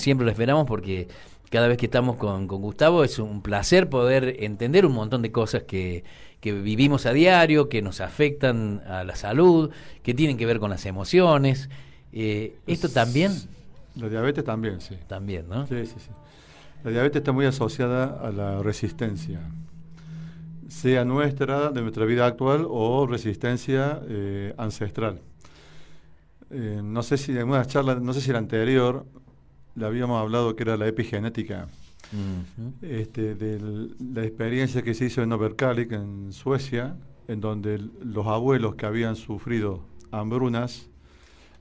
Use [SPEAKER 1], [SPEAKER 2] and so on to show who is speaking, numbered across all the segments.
[SPEAKER 1] siempre lo esperamos porque cada vez que estamos con Gustavo es un placer poder entender un montón de cosas que vivimos a diario, que nos afectan a la salud, que tienen que ver con las emociones. ¿Esto también?
[SPEAKER 2] La diabetes también, sí.
[SPEAKER 1] También, ¿no?
[SPEAKER 2] Sí. La diabetes está muy asociada a la resistencia, sea nuestra, de nuestra vida actual, o resistencia ancestral. No sé si en una charla, no sé si la anterior, le habíamos hablado que era la epigenética, de la experiencia que se hizo en Överkalix, en Suecia, en donde los abuelos que habían sufrido hambrunas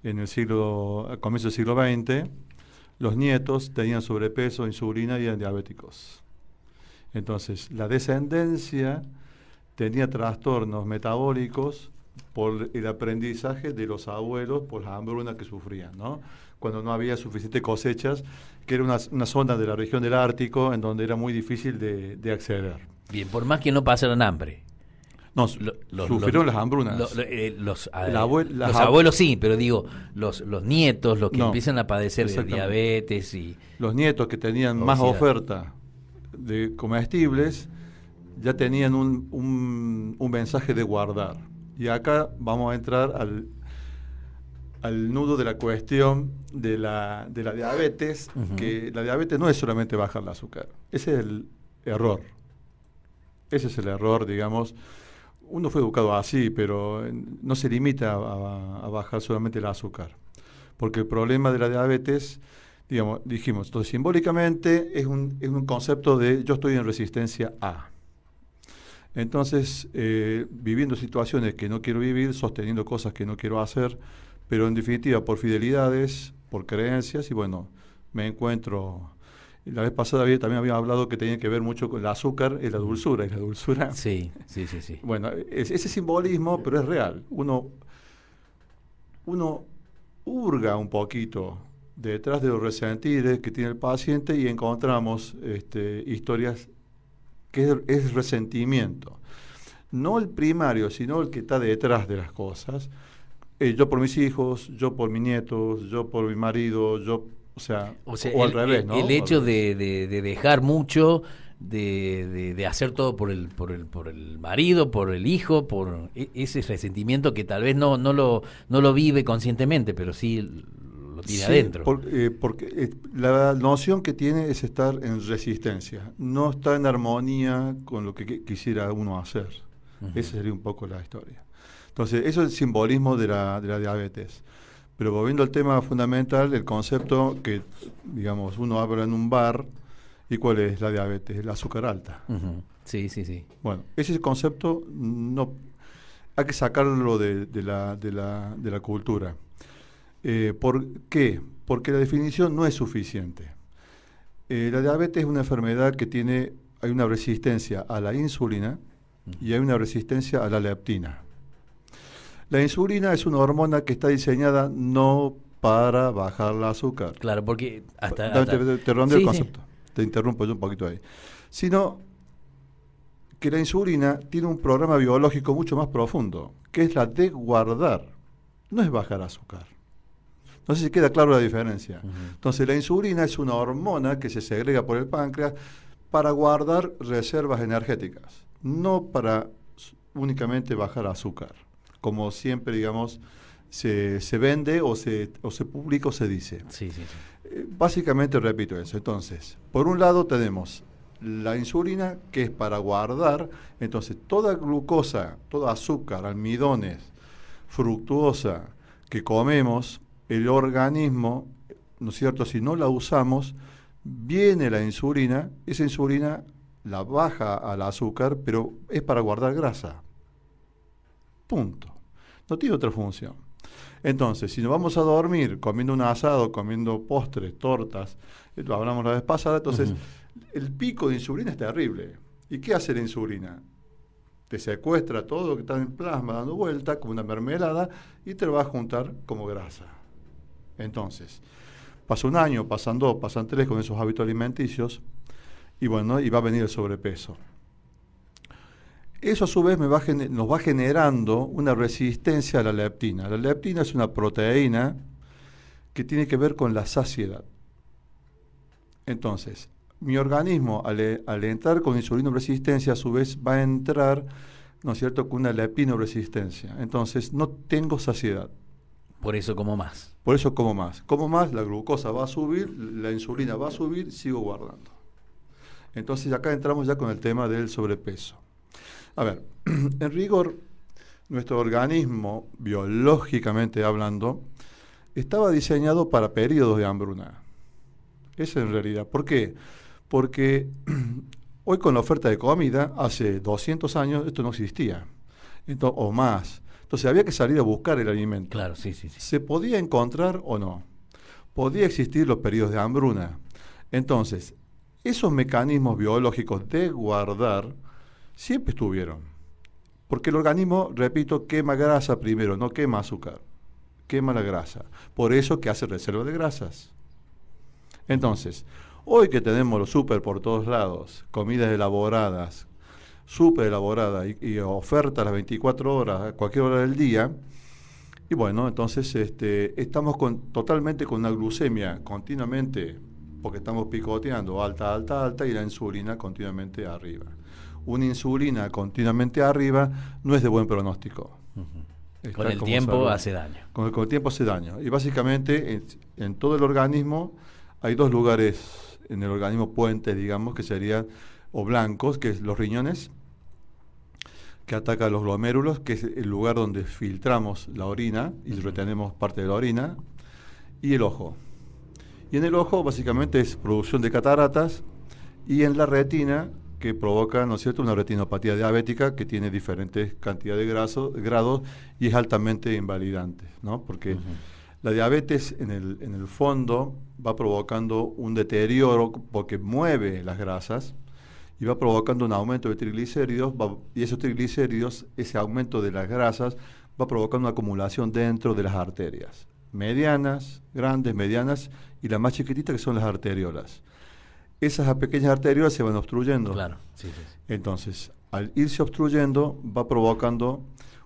[SPEAKER 2] a comienzos del siglo XX, los nietos tenían sobrepeso, insulina y eran diabéticos. Entonces, la descendencia tenía trastornos metabólicos por el aprendizaje de los abuelos por las hambrunas que sufrían, ¿no? Cuando no había suficientes cosechas, que era una zona de la región del Ártico en donde era muy difícil de acceder.
[SPEAKER 1] Bien, por más que no pasaran hambre.
[SPEAKER 2] No, sufrieron las hambrunas.
[SPEAKER 1] Los abuelos sí, pero digo, los nietos, los que empiezan a padecer de diabetes y...
[SPEAKER 2] Los nietos que tenían obesidad, más oferta de comestibles, ya tenían un mensaje de guardar. Y acá vamos a entrar al nudo de la cuestión de la diabetes, que la diabetes no es solamente bajar el azúcar. Ese es el error. Ese es el error, digamos. Uno fue educado así, pero no se limita a bajar solamente el azúcar. Porque el problema de la diabetes, dijimos, entonces simbólicamente es un concepto de yo estoy en resistencia a. Entonces, viviendo situaciones que no quiero vivir, sosteniendo cosas que no quiero hacer, pero en definitiva por fidelidades, por creencias, y bueno, me encuentro... La vez pasada también había hablado que tenía que ver mucho con el azúcar y la dulzura.
[SPEAKER 1] Sí.
[SPEAKER 2] Bueno, ese simbolismo, pero es real. Uno hurga un poquito detrás de los resentires que tiene el paciente y encontramos historias que es resentimiento. No el primario, sino el que está detrás de las cosas. Yo por mis hijos, yo por mis nietos, yo por mi marido, o al revés, ¿no?
[SPEAKER 1] El hecho de dejar mucho, de hacer todo por el marido, por el hijo, por ese resentimiento que tal vez no lo vive conscientemente, pero sí lo tiene adentro.
[SPEAKER 2] Porque la noción que tiene es estar en resistencia, no está en armonía con lo que quisiera uno hacer. Esa sería un poco la historia. Entonces, eso es el simbolismo de la diabetes. Pero volviendo al tema fundamental, el concepto que, digamos, uno habla en un bar, ¿y cuál es la diabetes? El azúcar alta.
[SPEAKER 1] Sí.
[SPEAKER 2] Bueno, ese concepto no hay que sacarlo de la cultura. ¿Por qué? Porque la definición no es suficiente. La diabetes es una enfermedad que hay una resistencia a la insulina y hay una resistencia a la leptina. La insulina es una hormona que está diseñada no para bajar el azúcar.
[SPEAKER 1] Claro, porque
[SPEAKER 2] Te rondeo el concepto, te interrumpo yo un poquito ahí. Sino que la insulina tiene un programa biológico mucho más profundo, que es la de guardar, no es bajar azúcar. No sé si queda claro la diferencia. Entonces la insulina es una hormona que se segrega por el páncreas para guardar reservas energéticas, no para únicamente bajar azúcar, como siempre, digamos, se vende o se publica o se dice.
[SPEAKER 1] Sí.
[SPEAKER 2] Básicamente repito eso. Entonces, por un lado tenemos la insulina, que es para guardar. Entonces, toda glucosa, todo azúcar, almidones, fructuosa que comemos, el organismo, ¿no es cierto?, si no la usamos, viene la insulina, esa insulina la baja al azúcar, pero es para guardar grasa. Punto. No tiene otra función. Entonces, si nos vamos a dormir comiendo un asado, comiendo postres, tortas, lo hablamos la vez pasada, entonces el pico de insulina es terrible. ¿Y qué hace la insulina? Te secuestra todo lo que está en plasma dando vuelta, como una mermelada, y te lo va a juntar como grasa. Entonces, pasa un año, pasan 2, pasan 3 con esos hábitos alimenticios, y bueno, y va a venir el sobrepeso. Eso a su vez nos va generando una resistencia a la leptina. La leptina es una proteína que tiene que ver con la saciedad. Entonces, mi organismo, al entrar con insulinoresistencia, a su vez va a entrar, ¿no es cierto?, con una leptinoresistencia. Entonces, no tengo saciedad.
[SPEAKER 1] Por eso como más.
[SPEAKER 2] Por eso como más. Como más, la glucosa va a subir, la insulina va a subir, sigo guardando. Entonces, acá entramos ya con el tema del sobrepeso. A ver, en rigor, nuestro organismo, biológicamente hablando, estaba diseñado para periodos de hambruna. Eso en realidad. ¿Por qué? Porque hoy con la oferta de comida, hace 200 años, esto no existía, o más. Entonces había que salir a buscar el alimento.
[SPEAKER 1] Claro, sí.
[SPEAKER 2] ¿Se podía encontrar o no? Podía existir los periodos de hambruna. Entonces, esos mecanismos biológicos de guardar siempre estuvieron. Porque el organismo, repito, quema grasa primero, no quema azúcar. Quema la grasa. Por eso que hace reserva de grasas. Entonces, hoy que tenemos los súper por todos lados, comidas elaboradas, súper elaboradas y ofertas a las 24 horas, a cualquier hora del día, y bueno, entonces estamos totalmente con una glucemia continuamente, porque estamos picoteando alta, y la insulina continuamente arriba. Una insulina continuamente arriba no es de buen pronóstico.
[SPEAKER 1] Uh-huh. Con el tiempo hace daño.
[SPEAKER 2] Con el tiempo hace daño. Y básicamente en todo el organismo hay dos lugares en el organismo puentes, digamos, que serían, o blancos, que es los riñones, que ataca los glomérulos, que es el lugar donde filtramos la orina y retenemos parte de la orina, y el ojo. Y en el ojo básicamente es producción de cataratas, y en la retina, que provoca, ¿no es cierto?, una retinopatía diabética que tiene diferentes cantidades de grados y es altamente invalidante, ¿no? Porque la diabetes en el fondo va provocando un deterioro porque mueve las grasas y va provocando un aumento de triglicéridos, y esos triglicéridos, ese aumento de las grasas, va provocando una acumulación dentro de las arterias, medianas, grandes, medianas, y las más chiquititas que son las arteriolas. Esas pequeñas arteriolas se van obstruyendo.
[SPEAKER 1] Claro, sí.
[SPEAKER 2] Entonces, al irse obstruyendo, va provocando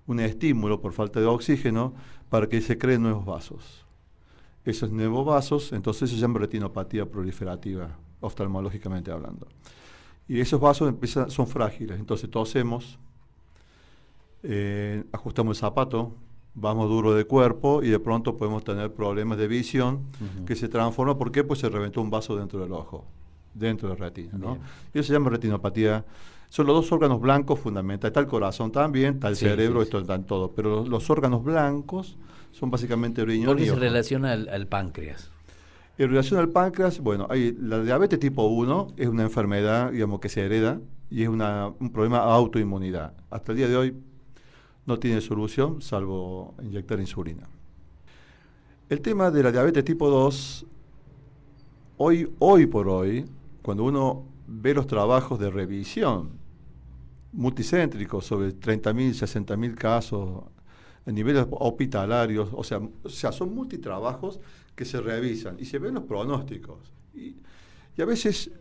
[SPEAKER 2] un estímulo por falta de oxígeno para que se creen nuevos vasos. Esos nuevos vasos, entonces se llama retinopatía proliferativa, oftalmológicamente hablando. Y esos vasos son frágiles, entonces tosemos, ajustamos el zapato, vamos duro de cuerpo y de pronto podemos tener problemas de visión que se transforman. ¿Por qué? Pues se reventó un vaso dentro del ojo, dentro de la retina, ¿no? Y eso se llama retinopatía. Son los dos órganos blancos fundamentales. Está el corazón también, está el cerebro, esto está en todo. Pero los órganos blancos son básicamente riñón.
[SPEAKER 1] ¿Por qué se relaciona al páncreas?
[SPEAKER 2] En relación al páncreas, bueno, la diabetes tipo 1 es una enfermedad, digamos, que se hereda y es un problema de autoinmunidad. Hasta el día de hoy no tiene solución salvo inyectar insulina. El tema de la diabetes tipo 2, hoy por hoy, cuando uno ve los trabajos de revisión multicéntricos sobre 30.000, 60.000 casos en niveles hospitalarios, o sea, son multitrabajos que se revisan y se ven los pronósticos. Y a veces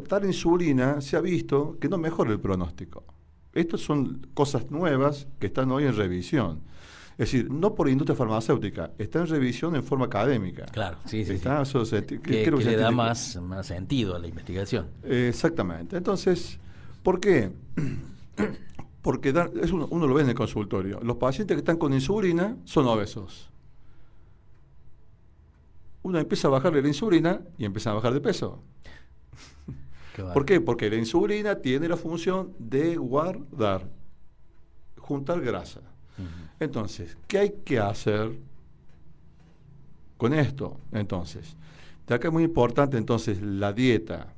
[SPEAKER 2] dar insulina se ha visto que no mejora el pronóstico. Estas son cosas nuevas que están hoy en revisión. Es decir, no por industria farmacéutica, está en revisión en forma académica.
[SPEAKER 1] Claro, sí.
[SPEAKER 2] Que
[SPEAKER 1] le da más sentido a la investigación.
[SPEAKER 2] Exactamente. Entonces, ¿por qué? Porque uno lo ve en el consultorio. Los pacientes que están con insulina son obesos. Uno empieza a bajarle la insulina y empieza a bajar de peso. ¿Por qué? Porque la insulina tiene la función de guardar, juntar grasa. Entonces, ¿qué hay que hacer con esto? Entonces, de acá es muy importante entonces la dieta.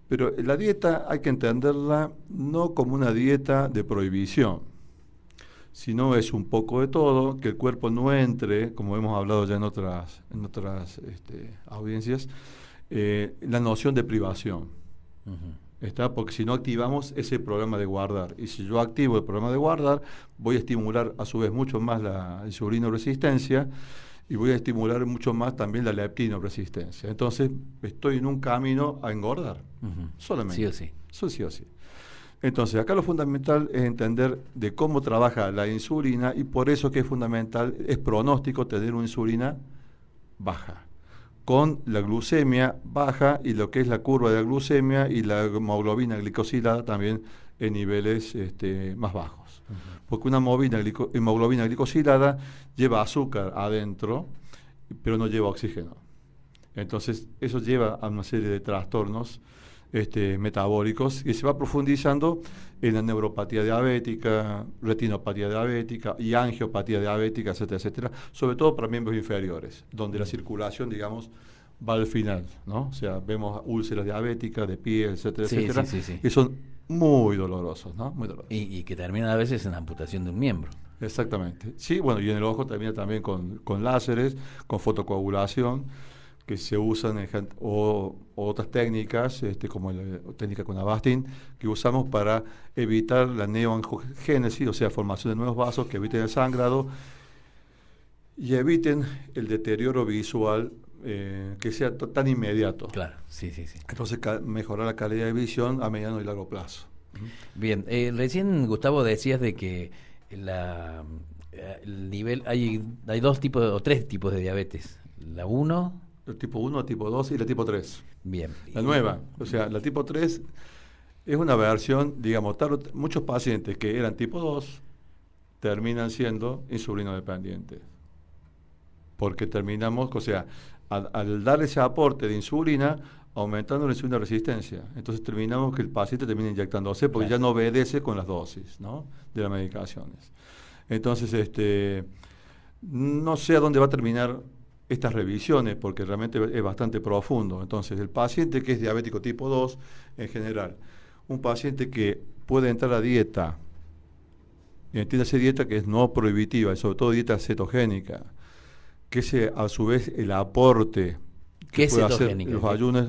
[SPEAKER 2] Pero la dieta hay que entenderla no como una dieta de prohibición, sino es un poco de todo, que el cuerpo no entre, como hemos hablado ya en otras audiencias, la noción de privación. Porque si no activamos ese programa de guardar, y si yo activo el programa de guardar, voy a estimular a su vez mucho más la insulinoresistencia y voy a estimular mucho más también la leptinoresistencia. Entonces estoy en un camino a engordar, solamente.
[SPEAKER 1] Sí o sí.
[SPEAKER 2] Eso sí o sí. Entonces acá lo fundamental es entender de cómo trabaja la insulina, y por eso que es fundamental, es pronóstico tener una insulina baja. con la glucemia baja y lo que es la curva de la glucemia y la hemoglobina glicosilada también en niveles más bajos. Porque una hemoglobina glicosilada lleva azúcar adentro, pero no lleva oxígeno. Entonces, eso lleva a una serie de trastornos metabólicos y se va profundizando en la neuropatía diabética, retinopatía diabética y angiopatía diabética, etcétera, etcétera, sobre todo para miembros inferiores, donde la circulación, digamos, va al final, ¿no? O sea, vemos úlceras diabéticas de piel, etcétera, etcétera, que son muy dolorosos, ¿no? Muy dolorosos.
[SPEAKER 1] Y que terminan a veces en la amputación de un miembro.
[SPEAKER 2] Exactamente. Sí, bueno, y en el ojo termina también con láseres, con fotocoagulación, que se usan o otras técnicas, como la técnica con Avastin, que usamos para evitar la neoangiogénesis, o sea, formación de nuevos vasos que eviten el sangrado y eviten el deterioro visual que sea tan inmediato.
[SPEAKER 1] Claro, sí.
[SPEAKER 2] Entonces, mejorar la calidad de visión a mediano y largo plazo.
[SPEAKER 1] Bien, recién, Gustavo, decías de que el nivel, hay dos tipos o tres tipos de diabetes. La 1...
[SPEAKER 2] El tipo 1, el tipo 2 y la tipo 3.
[SPEAKER 1] Bien.
[SPEAKER 2] La nueva, o sea, la tipo 3 es una versión, digamos, muchos pacientes que eran tipo 2 terminan siendo insulinodependientes. Porque terminamos, o sea, al dar ese aporte de insulina, aumentando la insulina resistencia. Entonces terminamos que el paciente termina inyectándose porque ya no obedece con las dosis, ¿no?, de las medicaciones. Entonces, no sé a dónde va a terminar estas revisiones, porque realmente es bastante profundo. Entonces, el paciente que es diabético tipo 2, en general, un paciente que puede entrar a dieta, y entiéndase dieta que es no prohibitiva, y sobre todo dieta cetogénica, que es a su vez el aporte que puede hacer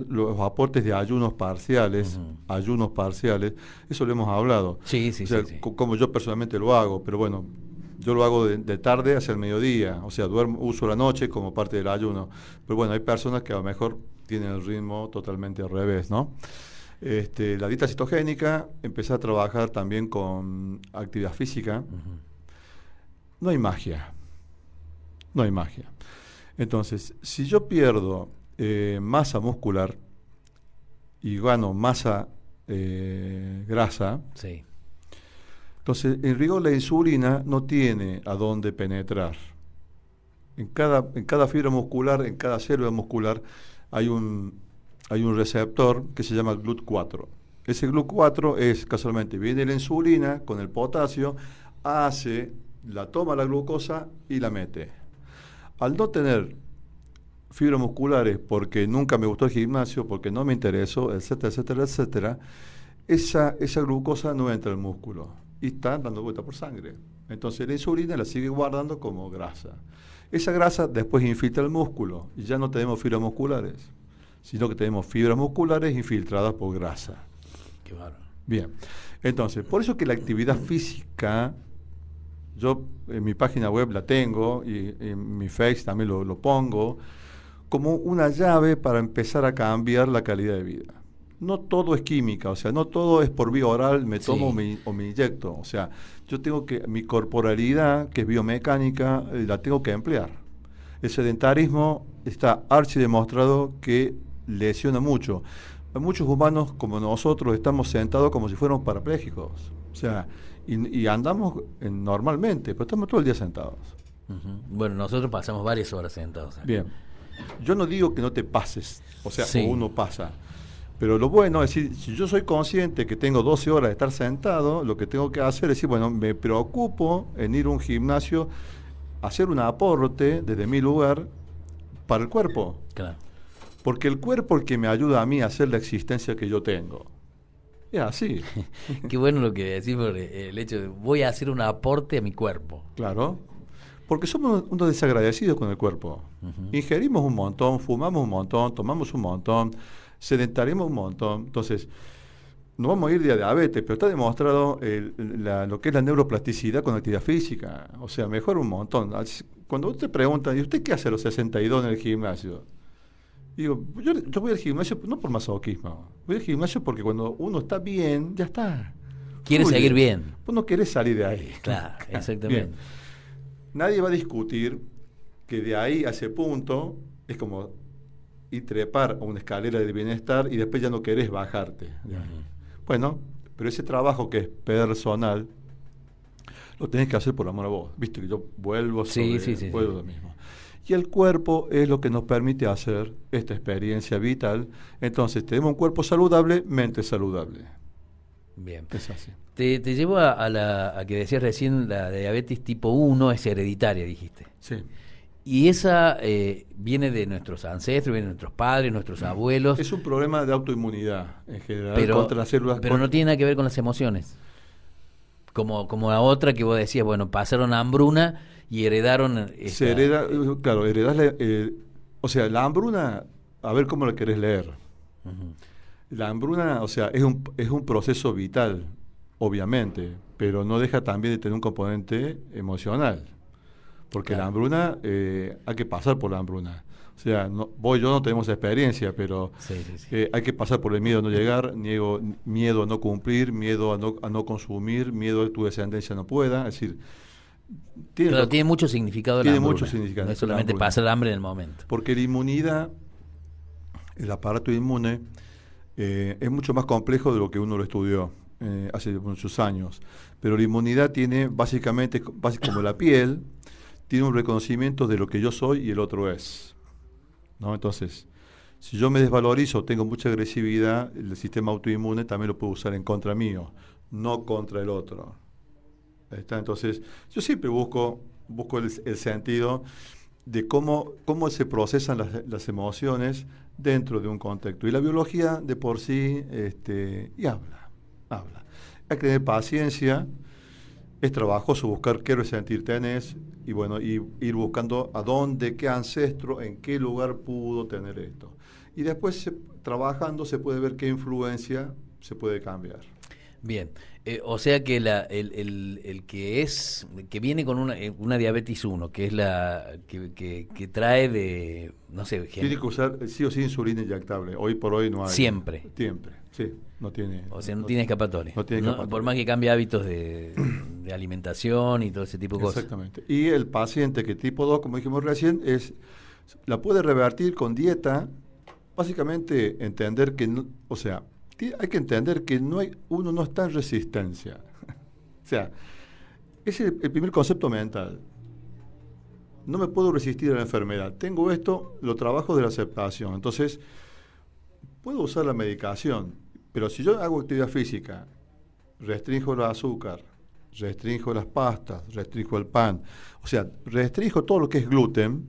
[SPEAKER 2] los aportes de ayunos parciales, eso lo hemos hablado.
[SPEAKER 1] Sí.
[SPEAKER 2] Como yo personalmente lo hago, pero bueno, yo lo hago de tarde hacia el mediodía, o sea, uso la noche como parte del ayuno. Pero bueno, hay personas que a lo mejor tienen el ritmo totalmente al revés, ¿no? La dieta cetogénica, empecé a trabajar también con actividad física. No hay magia. Entonces, si yo pierdo masa muscular y gano masa grasa,
[SPEAKER 1] sí.
[SPEAKER 2] Entonces, en rigor la insulina no tiene a dónde penetrar. En cada fibra muscular, en cada célula muscular, hay un receptor que se llama GLUT4. Ese GLUT4 es, casualmente, viene la insulina con el potasio, toma la glucosa y la mete. Al no tener fibras musculares, porque nunca me gustó el gimnasio, porque no me interesó, etcétera, esa glucosa no entra al músculo y está dando vuelta por sangre. Entonces la insulina la sigue guardando como grasa. Esa grasa después infiltra el músculo y ya no tenemos fibras musculares, sino que tenemos fibras musculares infiltradas por grasa.
[SPEAKER 1] Qué bárbaro.
[SPEAKER 2] Bien, entonces, por eso que la actividad física, yo en mi página web la tengo y en mi Face también lo pongo, como una llave para empezar a cambiar la calidad de vida. No todo es química, o sea, no todo es por vía oral, me tomo o me inyecto. O sea, yo tengo que, mi corporalidad, que es biomecánica, la tengo que emplear. El sedentarismo está archidemostrado que lesiona mucho. Hay muchos humanos como nosotros estamos sentados como si fuéramos parapléjicos. O sea, y andamos normalmente, pero estamos todo el día sentados.
[SPEAKER 1] Bueno, nosotros pasamos varias horas sentados.
[SPEAKER 2] Bien. Yo no digo que no te pases, o sea, o uno pasa. Pero lo bueno es decir, si yo soy consciente que tengo 12 horas de estar sentado, lo que tengo que hacer es decir, bueno, me preocupo en ir a un gimnasio, hacer un aporte desde mi lugar para el cuerpo.
[SPEAKER 1] Claro.
[SPEAKER 2] Porque el cuerpo es el que me ayuda a mí a hacer la existencia que yo tengo. Es así.
[SPEAKER 1] Qué bueno lo que decís por el hecho de voy a hacer un aporte a mi cuerpo.
[SPEAKER 2] Claro. Porque somos unos desagradecidos con el cuerpo. Ingerimos un montón, fumamos un montón, tomamos un montón, sedentarismo un montón. Entonces, no vamos a ir de diabetes, pero está demostrado lo que es la neuroplasticidad con actividad física. O sea, mejora un montón. Cuando usted pregunta, ¿y usted qué hace a los 62 en el gimnasio? Digo, yo voy al gimnasio no por masoquismo. Voy al gimnasio porque cuando uno está bien, ya está.
[SPEAKER 1] Quiere seguir bien.
[SPEAKER 2] Vos no querés salir de ahí.
[SPEAKER 1] Claro, exactamente.
[SPEAKER 2] Bien. Nadie va a discutir que de ahí a ese punto es como y trepar a una escalera del bienestar y después ya no querés bajarte. Bueno, pero ese trabajo que es personal lo tenés que hacer por amor a vos. Viste que yo vuelvo vuelvo lo mismo. Y el cuerpo es lo que nos permite hacer esta experiencia vital. Entonces, tenemos un cuerpo saludable, mente saludable.
[SPEAKER 1] Bien.
[SPEAKER 2] Es así.
[SPEAKER 1] Te llevo a que decías recién, la diabetes tipo 1 es hereditaria, dijiste.
[SPEAKER 2] Sí.
[SPEAKER 1] Y esa viene de nuestros ancestros, viene de nuestros padres, nuestros abuelos.
[SPEAKER 2] Es un problema de autoinmunidad en general,
[SPEAKER 1] pero,
[SPEAKER 2] contra las células.
[SPEAKER 1] Pero no tiene nada que ver con las emociones. Como la otra que vos decías, bueno, pasaron hambruna y heredaron...
[SPEAKER 2] Se hereda, claro, heredás o sea, la hambruna, a ver cómo la querés leer. La hambruna, o sea, es un proceso vital, obviamente, pero no deja también de tener un componente emocional. Porque la hambruna, hay que pasar por la hambruna. O sea, vos y yo no tenemos experiencia, pero hay que pasar por el miedo a no llegar, miedo a no cumplir, miedo a no consumir, miedo a que tu descendencia no pueda. Es decir, tiene
[SPEAKER 1] mucho significado la hambruna. Tiene mucho significado. No es solamente pasar el hambre en el momento.
[SPEAKER 2] Porque la inmunidad, el aparato inmune, es mucho más complejo de lo que uno lo estudió hace muchos años. Pero la inmunidad tiene básicamente como la piel, tiene un reconocimiento de lo que yo soy y el otro es, ¿no? Entonces, si yo me desvalorizo, tengo mucha agresividad, el sistema autoinmune también lo puedo usar en contra mío, no contra el otro. ¿Está? Entonces, yo siempre busco el sentido de cómo se procesan las emociones dentro de un contexto. Y la biología de por sí y habla. Hay que tener paciencia. Es trabajoso buscar qué resentir tenés y bueno, y ir buscando a dónde, qué ancestro, en qué lugar pudo tener esto. Y después, trabajando, se puede ver qué influencia se puede cambiar.
[SPEAKER 1] Bien, o sea que el que viene con una diabetes 1, que es la que trae de, no sé...
[SPEAKER 2] Tiene que usar sí o sí insulina inyectable. Hoy por hoy no hay.
[SPEAKER 1] Siempre,
[SPEAKER 2] sí. No tiene,
[SPEAKER 1] o sea, no tiene escapatoria.
[SPEAKER 2] No tiene escapatoria.
[SPEAKER 1] Por más que cambie hábitos de alimentación y todo ese tipo de cosas.
[SPEAKER 2] Exactamente. Y el paciente que tipo 2, como dijimos recién, la puede revertir con dieta. Básicamente entender que, hay que entender que uno no está en resistencia. O sea, es el primer concepto mental. No me puedo resistir a la enfermedad. Tengo esto, lo trabajo de la aceptación. Entonces, puedo usar la medicación. Pero si yo hago actividad física, restringo el azúcar, restringo las pastas, restringo el pan, o sea, restringo todo lo que es gluten,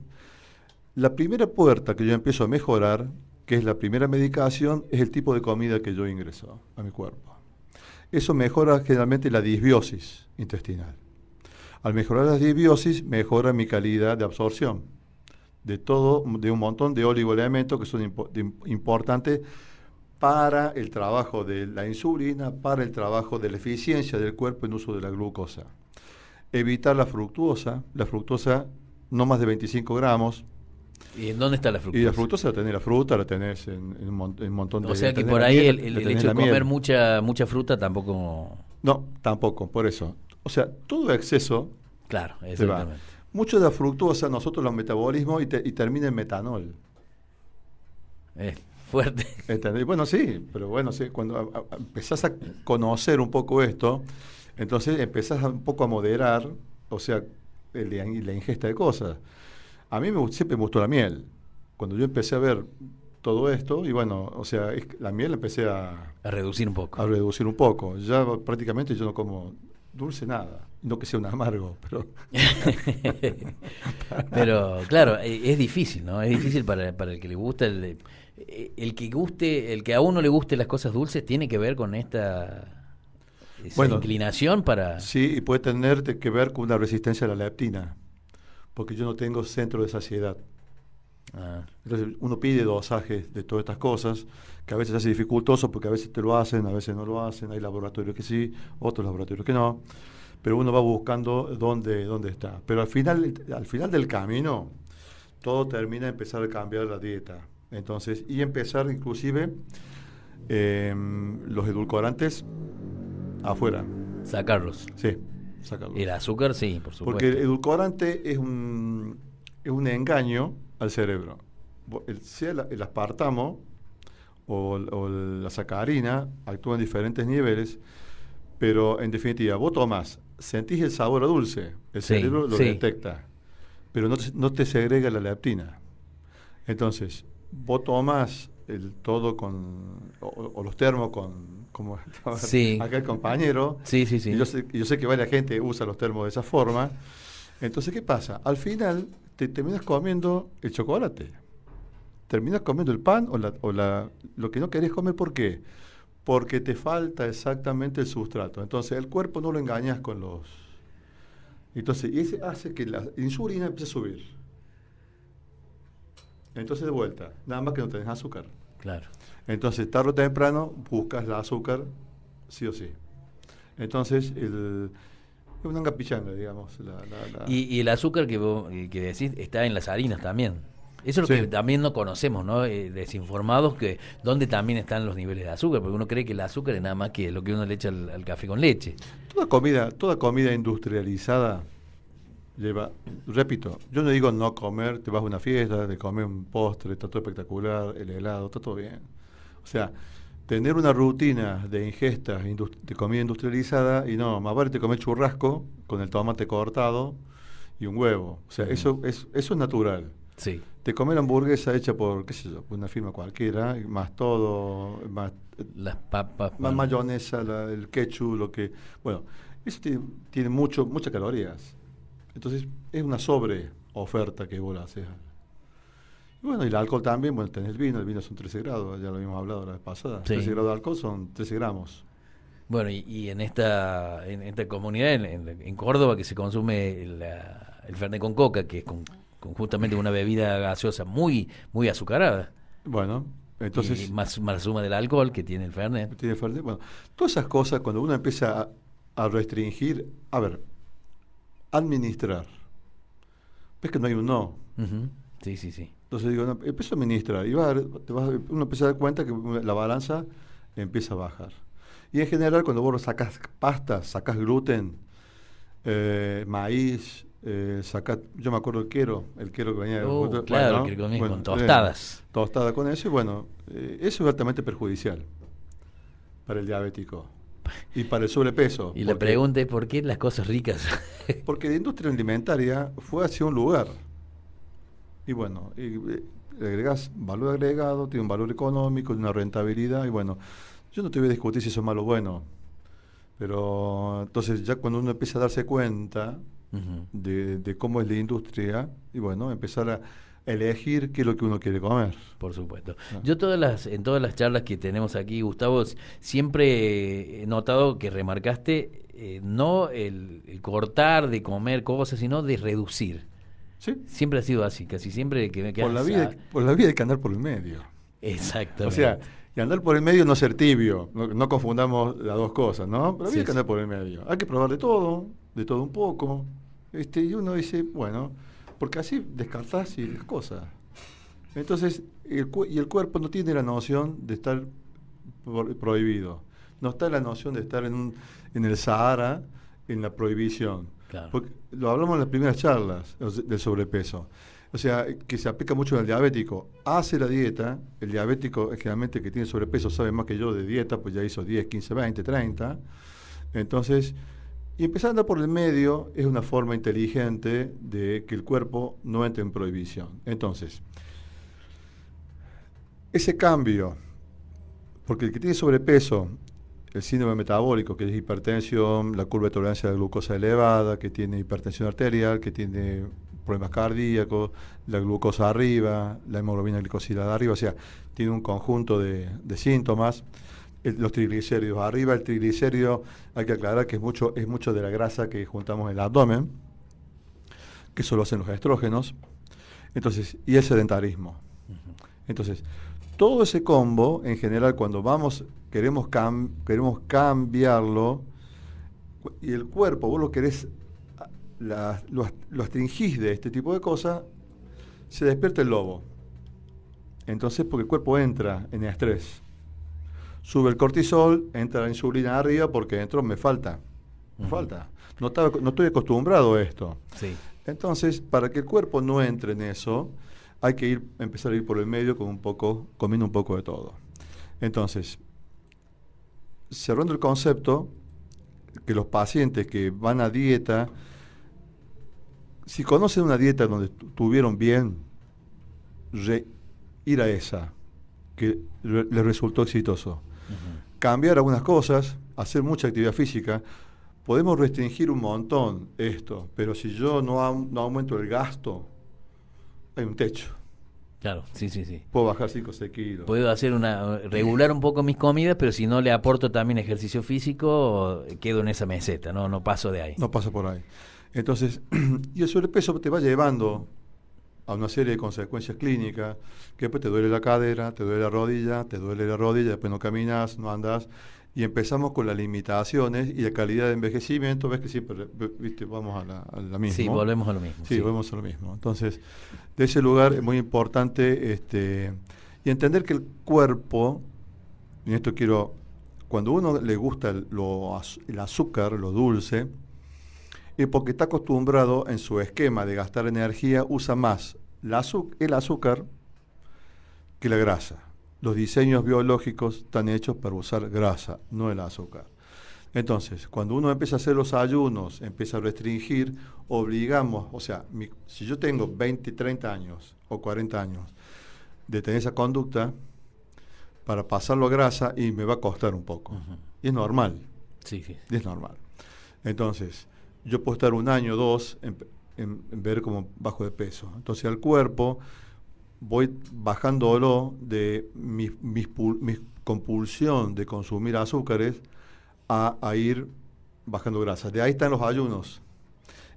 [SPEAKER 2] la primera puerta que yo empiezo a mejorar, que es la primera medicación, es el tipo de comida que yo ingreso a mi cuerpo. Eso mejora generalmente la disbiosis intestinal. Al mejorar la disbiosis, mejora mi calidad de absorción de un montón de oligoelementos que son importantes para el trabajo de la insulina, para el trabajo de la eficiencia del cuerpo en uso de la glucosa. Evitar la fructuosa no más de 25 gramos.
[SPEAKER 1] ¿Y en dónde está la fructosa?
[SPEAKER 2] Y la fructosa la tenés la fruta, la tenés en un montón de...
[SPEAKER 1] O sea que por ahí el hecho de comer mucha fruta tampoco...
[SPEAKER 2] No, tampoco, por eso. O sea, todo exceso...
[SPEAKER 1] Claro, exactamente.
[SPEAKER 2] Mucho de la fructosa nosotros lo metabolismo y termina en metanol.
[SPEAKER 1] Fuerte.
[SPEAKER 2] ¿Entendés? Bueno, sí, pero bueno, sí, cuando empezás a conocer un poco esto, entonces empezás un poco a moderar, o sea, la ingesta de cosas. A mí siempre me gustó la miel. Cuando yo empecé a ver todo esto, y bueno, o sea, la miel empecé a
[SPEAKER 1] reducir un poco.
[SPEAKER 2] A reducir un poco. Ya prácticamente yo no como dulce nada. No que sea un amargo, pero...
[SPEAKER 1] Pero, claro, es difícil, ¿no? Es difícil para el que le gusta el que a uno le guste las cosas dulces tiene que ver con esa inclinación para...
[SPEAKER 2] Sí, y puede tener que ver con una resistencia a la leptina, porque yo no tengo centro de saciedad. Entonces uno pide dosajes de todas estas cosas, que a veces se hace dificultoso porque a veces te lo hacen, a veces no lo hacen, hay laboratorios que sí, otros laboratorios que no, pero uno va buscando dónde está. Pero al final del camino, todo termina en empezar a cambiar la dieta. Entonces, y empezar inclusive los edulcorantes afuera.
[SPEAKER 1] Sacarlos.
[SPEAKER 2] Sí, sacarlos.
[SPEAKER 1] El azúcar, sí, por supuesto.
[SPEAKER 2] Porque el edulcorante es un engaño al cerebro. sea el aspartamo o la sacarina actúan en diferentes niveles, pero en definitiva, vos tomás, sentís el sabor a dulce, el cerebro lo detecta, pero no te segrega la leptina. Entonces, vos tomás todo o los termos como acá el compañero,
[SPEAKER 1] y
[SPEAKER 2] yo sé que varias gente usa los termos de esa forma. Entonces, ¿qué pasa? Al final te terminas comiendo el chocolate, terminas comiendo el pan lo que no querés comer. ¿Por qué? Porque te falta exactamente el sustrato. Entonces, el cuerpo no lo engañas con los... Entonces, y ese hace que la insulina empiece a subir. Entonces, de vuelta, nada más que no tenés azúcar.
[SPEAKER 1] Claro.
[SPEAKER 2] Entonces, tarde o temprano, buscas el azúcar, sí o sí. Entonces, es una engapichanga, digamos.
[SPEAKER 1] Y el azúcar que decís está en las harinas también. Eso es lo que también no conocemos, ¿no? Desinformados, que dónde también están los niveles de azúcar, porque uno cree que el azúcar es nada más que lo que uno le echa al café con leche.
[SPEAKER 2] Toda comida industrializada lleva, repito, yo no digo no comer, te vas a una fiesta, de comer un postre, está todo espectacular, el helado, está todo bien. O sea, tener una rutina de ingesta de comida industrializada y no, más vale te comer churrasco con el tomate cortado y un huevo. O sea, eso es natural.
[SPEAKER 1] Sí.
[SPEAKER 2] Te comer hamburguesa hecha por, qué sé yo, por una firma cualquiera, más todo, más
[SPEAKER 1] las papas,
[SPEAKER 2] más mayonesa, el ketchup, bueno, eso tiene muchas calorías. Entonces, es una sobre oferta que vos la haces. Y bueno, y el alcohol también, bueno, tenés el vino son 13 grados, ya lo habíamos hablado la vez pasada. 13 grados de alcohol son 13 gramos.
[SPEAKER 1] Bueno, y en esta comunidad, en Córdoba, que se consume el Fernet con coca, que es con justamente una bebida gaseosa muy azucarada.
[SPEAKER 2] Bueno, entonces...
[SPEAKER 1] Y más la suma del alcohol que tiene el Fernet.
[SPEAKER 2] Bueno, todas esas cosas, cuando uno empieza a restringir, administrar. Ves que no hay un no.
[SPEAKER 1] Uh-huh. Sí.
[SPEAKER 2] Entonces digo, no, empiezo a administrar y uno empieza a dar cuenta que la balanza empieza a bajar. Y en general, cuando vos sacás pasta, sacás gluten, maíz, yo me acuerdo el quero que venía
[SPEAKER 1] claro, que comía con tostadas.
[SPEAKER 2] Tostada con eso, y bueno, eso es altamente perjudicial para el diabético y para el sobrepeso.
[SPEAKER 1] Y la pregunta es, ¿por qué las cosas ricas?
[SPEAKER 2] Porque la industria alimentaria fue hacia un lugar. Y bueno, le agregás valor agregado, tiene un valor económico, una rentabilidad, y bueno, yo no te voy a discutir si eso es malo o bueno, pero entonces ya cuando uno empieza a darse cuenta de cómo es la industria, y bueno, empezar a elegir qué es lo que uno quiere comer.
[SPEAKER 1] Por supuesto. Yo en todas las charlas que tenemos aquí, Gustavo, siempre he notado que remarcaste no el cortar de comer cosas, sino de reducir.
[SPEAKER 2] ¿Sí?
[SPEAKER 1] Siempre ha sido así, casi siempre que
[SPEAKER 2] por la vida hay que andar por el medio.
[SPEAKER 1] Exactamente.
[SPEAKER 2] O sea, y andar por el medio no ser tibio, no confundamos las dos cosas, ¿no? Por la vida hay que andar por el medio. Hay que probar de todo un poco. Y uno dice, bueno, porque así descartás y las cosas. Entonces, el cuerpo no tiene la noción de estar prohibido. No está la noción de estar en el Sahara, en la prohibición.
[SPEAKER 1] Claro.
[SPEAKER 2] Porque lo hablamos en las primeras charlas del sobrepeso. O sea, que se aplica mucho en el diabético. Hace la dieta, el diabético generalmente que tiene sobrepeso sabe más que yo de dieta, pues ya hizo 10, 15, 20, 30. Entonces, y empezar a andar por el medio es una forma inteligente de que el cuerpo no entre en prohibición. Entonces, ese cambio, porque el que tiene sobrepeso, el síndrome metabólico, que es hipertensión, la curva de tolerancia a la glucosa elevada, que tiene hipertensión arterial, que tiene problemas cardíacos, la glucosa arriba, la hemoglobina glicosilada arriba, o sea, tiene un conjunto de síntomas. Los triglicéridos arriba, el triglicérido, hay que aclarar que es mucho de la grasa que juntamos en el abdomen, que eso lo hacen los estrógenos, entonces, y el sedentarismo. Entonces, todo ese combo, en general, cuando queremos cambiarlo, y el cuerpo, vos lo querés, lo astringís de este tipo de cosas, se despierta el lobo. Entonces, porque el cuerpo entra en estrés. Sube el cortisol, entra la insulina arriba, porque dentro me falta. No estoy acostumbrado a esto.
[SPEAKER 1] Sí.
[SPEAKER 2] Entonces, para que el cuerpo no entre en eso, hay que empezar a ir por el medio comiendo un poco de todo. Entonces, cerrando el concepto, que los pacientes que van a dieta, si conocen una dieta donde tuvieron bien, ir a esa, que les resultó exitoso. Cambiar algunas cosas, hacer mucha actividad física. Podemos restringir un montón esto, pero si yo no aumento el gasto, hay un techo.
[SPEAKER 1] Claro, sí.
[SPEAKER 2] Puedo bajar 5 o 6 kilos.
[SPEAKER 1] Puedo regular un poco mis comidas, pero si no le aporto también ejercicio físico, quedo en esa meseta, no paso de ahí.
[SPEAKER 2] No paso por ahí. Entonces, y el sobrepeso te va llevando a una serie de consecuencias clínicas, que después te duele la cadera, te duele la rodilla, después no caminas, no andas, y empezamos con las limitaciones y la calidad de envejecimiento. Ves que siempre, viste, vamos a la misma.
[SPEAKER 1] Sí, volvemos a lo mismo.
[SPEAKER 2] Sí, volvemos a lo mismo. Entonces, de ese lugar es muy importante y entender que el cuerpo, y esto cuando uno le gusta el azúcar, lo dulce, es porque está acostumbrado en su esquema de gastar energía, usa más el azúcar que la grasa. Los diseños biológicos están hechos para usar grasa, no el azúcar. Entonces, cuando uno empieza a hacer los ayunos, empieza a restringir, obligamos, o sea, si yo tengo 20, 30 años o 40 años de tener esa conducta, para pasarlo a grasa y me va a costar un poco. Y es normal.
[SPEAKER 1] Sí.
[SPEAKER 2] Y es normal. Entonces, yo puedo estar 1 año, 2, en ver cómo bajo de peso. Entonces, al cuerpo voy bajándolo de mi compulsión de consumir azúcares a ir bajando grasa. De ahí están los ayunos.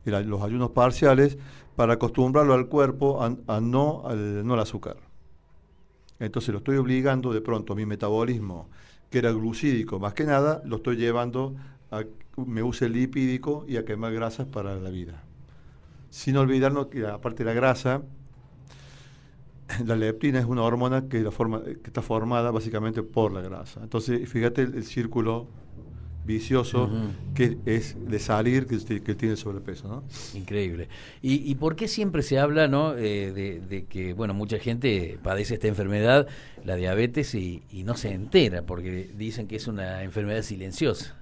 [SPEAKER 2] Los ayunos parciales para acostumbrarlo al cuerpo no al azúcar. Entonces lo estoy obligando de pronto a mi metabolismo, que era glucídico más que nada, lo estoy llevando a me use lipídico y a quemar grasas para la vida. Sin olvidarnos que aparte de la grasa, la leptina es una hormona que está formada básicamente por la grasa. Entonces, fíjate el círculo vicioso que es de salir que tiene el sobrepeso, ¿no?
[SPEAKER 1] Increíble. ¿Y por qué siempre se habla, ¿no? De que, bueno, mucha gente padece esta enfermedad, la diabetes, y no se entera, porque dicen que es una enfermedad silenciosa?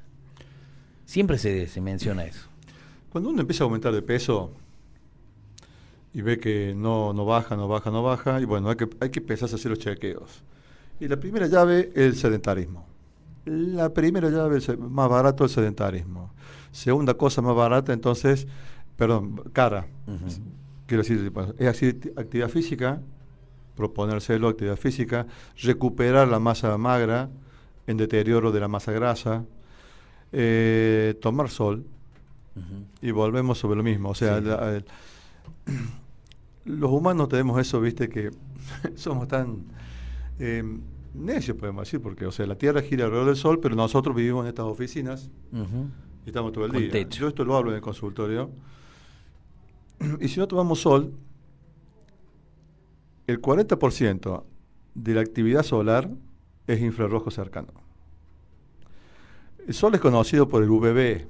[SPEAKER 1] Siempre se menciona eso.
[SPEAKER 2] Cuando uno empieza a aumentar de peso y ve que no baja, y bueno, hay que empezar a hacer los chequeos. Y la primera llave es el sedentarismo. La primera llave más barato es el sedentarismo. Segunda cosa más barata, cara. Quiero decir, es actividad física, proponérselo, actividad física, recuperar la masa magra en deterioro de la masa grasa, tomar sol, y volvemos sobre lo mismo. O sea, los humanos tenemos eso, viste, que somos tan necios, podemos decir, porque, o sea, la Tierra gira alrededor del Sol, pero nosotros vivimos en estas oficinas y estamos todo el día.
[SPEAKER 1] Techo.
[SPEAKER 2] Yo esto lo hablo en el consultorio. Y si no tomamos sol, el 40% de la actividad solar es infrarrojo cercano. El sol es conocido por el UVB,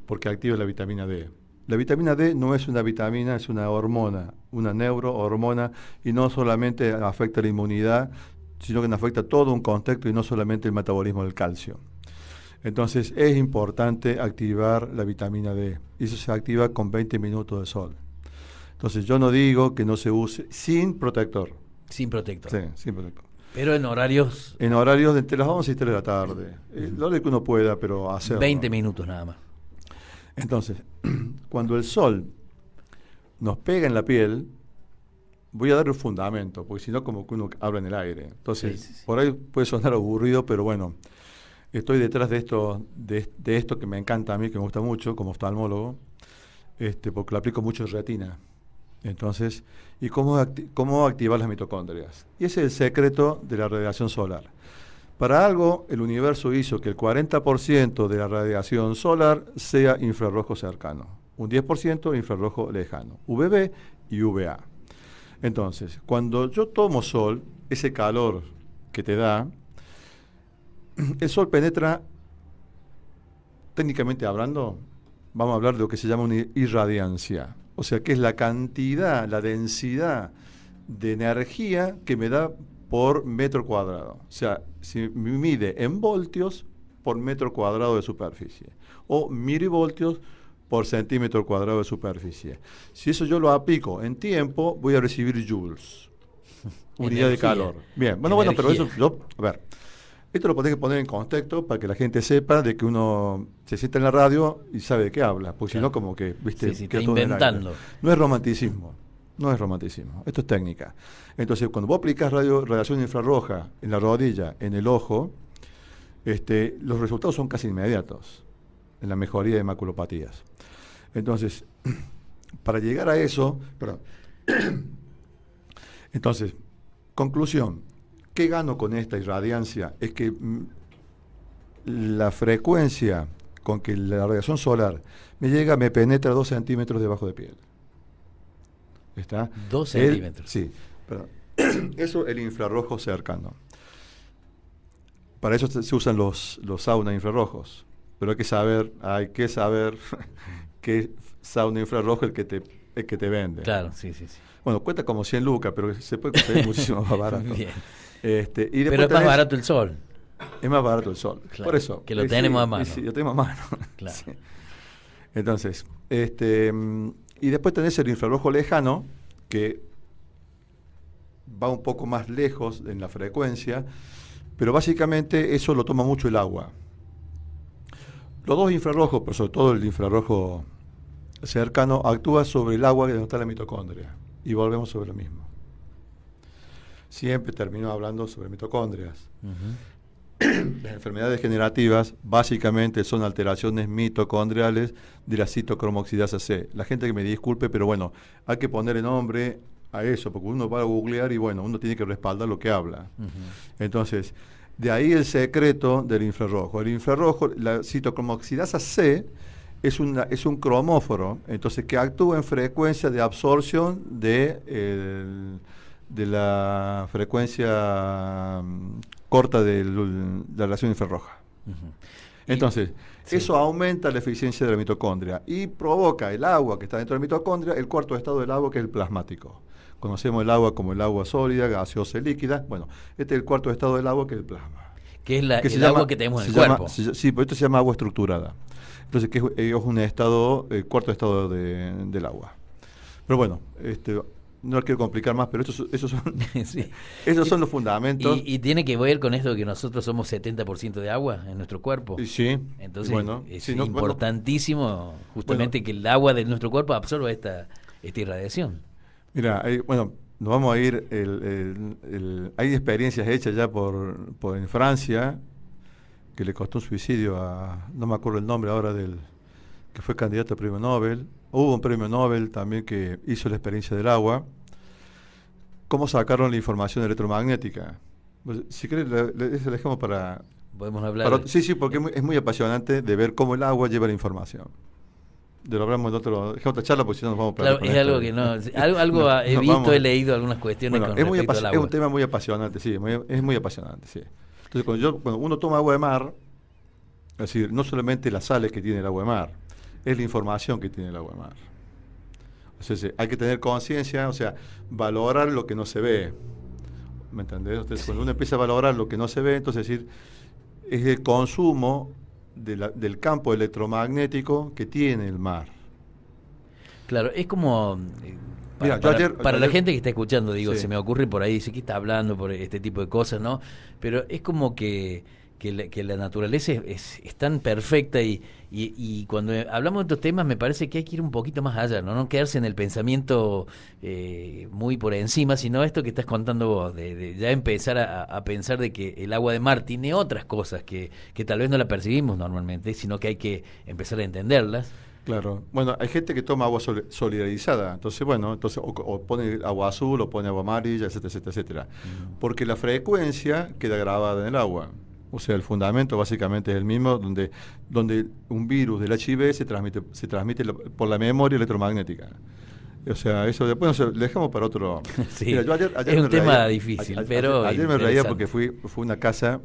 [SPEAKER 2] porque activa la vitamina D. La vitamina D no es una vitamina, es una hormona, una neurohormona, y no solamente afecta la inmunidad, sino que afecta todo un contexto y no solamente el metabolismo del calcio. Entonces es importante activar la vitamina D. Y eso se activa con 20 minutos de sol. Entonces yo no digo que no se use sin protector.
[SPEAKER 1] Sin protector.
[SPEAKER 2] Sí, sin protector.
[SPEAKER 1] Pero en horarios...
[SPEAKER 2] En horarios de entre las 11 y 3 de la tarde. Lo que uno pueda, pero hacerlo.
[SPEAKER 1] 20 minutos nada más.
[SPEAKER 2] Entonces, cuando el sol nos pega en la piel, voy a dar el fundamento, porque si no como que uno habla en el aire. Entonces, por ahí puede sonar aburrido, pero bueno, estoy detrás de esto que me encanta a mí, que me gusta mucho como oftalmólogo, porque lo aplico mucho en retina. Entonces, ¿y cómo activar las mitocondrias? Y ese es el secreto de la radiación solar. Para algo, el universo hizo que el 40% de la radiación solar sea infrarrojo cercano, un 10% infrarrojo lejano, UVB y UVA. Entonces, cuando yo tomo sol, ese calor que te da, el sol penetra, técnicamente hablando, vamos a hablar de lo que se llama una irradiancia. O sea, que es la cantidad, la densidad de energía que me da por metro cuadrado. O sea, si me mide en voltios por metro cuadrado de superficie o milivoltios por centímetro cuadrado de superficie. Si eso yo lo aplico en tiempo, voy a recibir joules, unidad de calor. Bien, bueno, pero eso, a ver, esto lo tenés que poner en contexto para que la gente sepa de que uno se sienta en la radio y sabe de qué habla, porque si no, como que, viste,
[SPEAKER 1] está inventando.
[SPEAKER 2] No es romanticismo. No es romanticismo, esto es técnica. Entonces, cuando vos aplicás radiación infrarroja en la rodilla, en el ojo, los resultados son casi inmediatos en la mejoría de maculopatías. Entonces, para llegar a eso, entonces, conclusión, ¿qué gano con esta irradiancia? Es que la frecuencia con que la radiación solar me penetra 2 centímetros debajo de piel. ¿Está?
[SPEAKER 1] 2 centímetros.
[SPEAKER 2] Sí, perdón. Eso el infrarrojo cercano. Para eso se usan los saunas infrarrojos. Pero hay que saber qué sauna infrarrojo el que te vende.
[SPEAKER 1] Claro, sí.
[SPEAKER 2] Bueno, cuesta como 100 lucas, pero se puede conseguir muchísimo más barato.
[SPEAKER 1] Bien.
[SPEAKER 2] Y
[SPEAKER 1] pero es más barato el sol.
[SPEAKER 2] Es más barato el sol.
[SPEAKER 1] Claro,
[SPEAKER 2] por eso.
[SPEAKER 1] que lo tenemos a mano.
[SPEAKER 2] Sí, lo tenemos a mano.
[SPEAKER 1] Claro.
[SPEAKER 2] Sí. Entonces, y después tenés el infrarrojo lejano, que va un poco más lejos en la frecuencia, pero básicamente eso lo toma mucho el agua. Los dos infrarrojos, pero sobre todo el infrarrojo cercano, actúa sobre el agua donde está la mitocondria. Y volvemos sobre lo mismo. Siempre termino hablando sobre mitocondrias. Las enfermedades degenerativas básicamente son alteraciones mitocondriales de la citocromoxidasa C. La gente que me disculpe, pero bueno, hay que ponerle nombre a eso, porque uno va a googlear y bueno, uno tiene que respaldar lo que habla. Entonces, de ahí el secreto del infrarrojo. El infrarrojo, la citocromoxidasa C, es un cromóforo, entonces que actúa en frecuencia de absorción de la frecuencia corta de la radiación infrarroja. Entonces, eso aumenta la eficiencia de la mitocondria y provoca el agua que está dentro de la mitocondria, el cuarto estado del agua, que es el plasmático. Conocemos el agua como el agua sólida, gaseosa y líquida. Bueno, este es el cuarto estado del agua, que es el plasma.
[SPEAKER 1] Que es el agua que tenemos en el cuerpo.
[SPEAKER 2] Sí, pero esto se llama agua estructurada. Entonces, que es un estado, el cuarto estado del agua. Pero bueno, no lo quiero complicar más, pero esos son, sí. Esos son los fundamentos.
[SPEAKER 1] ¿Y tiene que ver con esto que nosotros somos 70% de agua en nuestro cuerpo?
[SPEAKER 2] Sí.
[SPEAKER 1] Entonces, bueno, es importantísimo justamente que el agua de nuestro cuerpo absorba esta irradiación.
[SPEAKER 2] Mira, nos vamos a ir, hay experiencias hechas ya en Francia, que le costó un suicidio no me acuerdo el nombre ahora que fue candidato a premio Nobel. Hubo un premio Nobel también que hizo la experiencia del agua. ¿Cómo sacaron la información electromagnética? Pues, si querés, ese lo dejamos para...
[SPEAKER 1] Podemos hablar.
[SPEAKER 2] Sí, porque es muy apasionante de ver cómo el agua lleva la información. De lo hablamos dejamos otra charla porque si no nos vamos a perder.
[SPEAKER 1] Claro, es algo que no... Algo he visto, he leído algunas cuestiones con respecto al agua.
[SPEAKER 2] Es un tema muy apasionante, sí. Es muy apasionante, sí. Entonces, cuando uno toma agua de mar, es decir, no solamente las sales que tiene el agua de mar, es la información que tiene el agua de mar. O sea, hay que tener conciencia, o sea, valorar lo que no se ve. ¿Me entendés? Entonces, cuando uno empieza a valorar lo que no se ve, entonces es el consumo del campo electromagnético que tiene el mar.
[SPEAKER 1] Claro, es como...
[SPEAKER 2] Mira,
[SPEAKER 1] para la gente que está escuchando, digo,
[SPEAKER 2] sí.
[SPEAKER 1] Se me ocurre por ahí, dice que está hablando por este tipo de cosas, ¿no? Pero es como que la naturaleza es tan perfecta y cuando hablamos de estos temas me parece que hay que ir un poquito más allá, no quedarse en el pensamiento muy por encima, sino esto que estás contando vos, de ya empezar a pensar de que el agua de mar tiene otras cosas que tal vez no la percibimos normalmente, sino que hay que empezar a entenderlas.
[SPEAKER 2] Claro. Bueno, hay gente que toma agua solidarizada. Entonces, o pone agua azul, o pone agua amarilla, etcétera. Porque la frecuencia queda grabada en el agua. O sea, el fundamento básicamente es el mismo, donde un virus del HIV se transmite por la memoria electromagnética. O sea, eso después lo dejamos para otro...
[SPEAKER 1] Sí,
[SPEAKER 2] mira, yo ayer
[SPEAKER 1] es un tema difícil, pero...
[SPEAKER 2] Ayer me reía porque fui a una casa,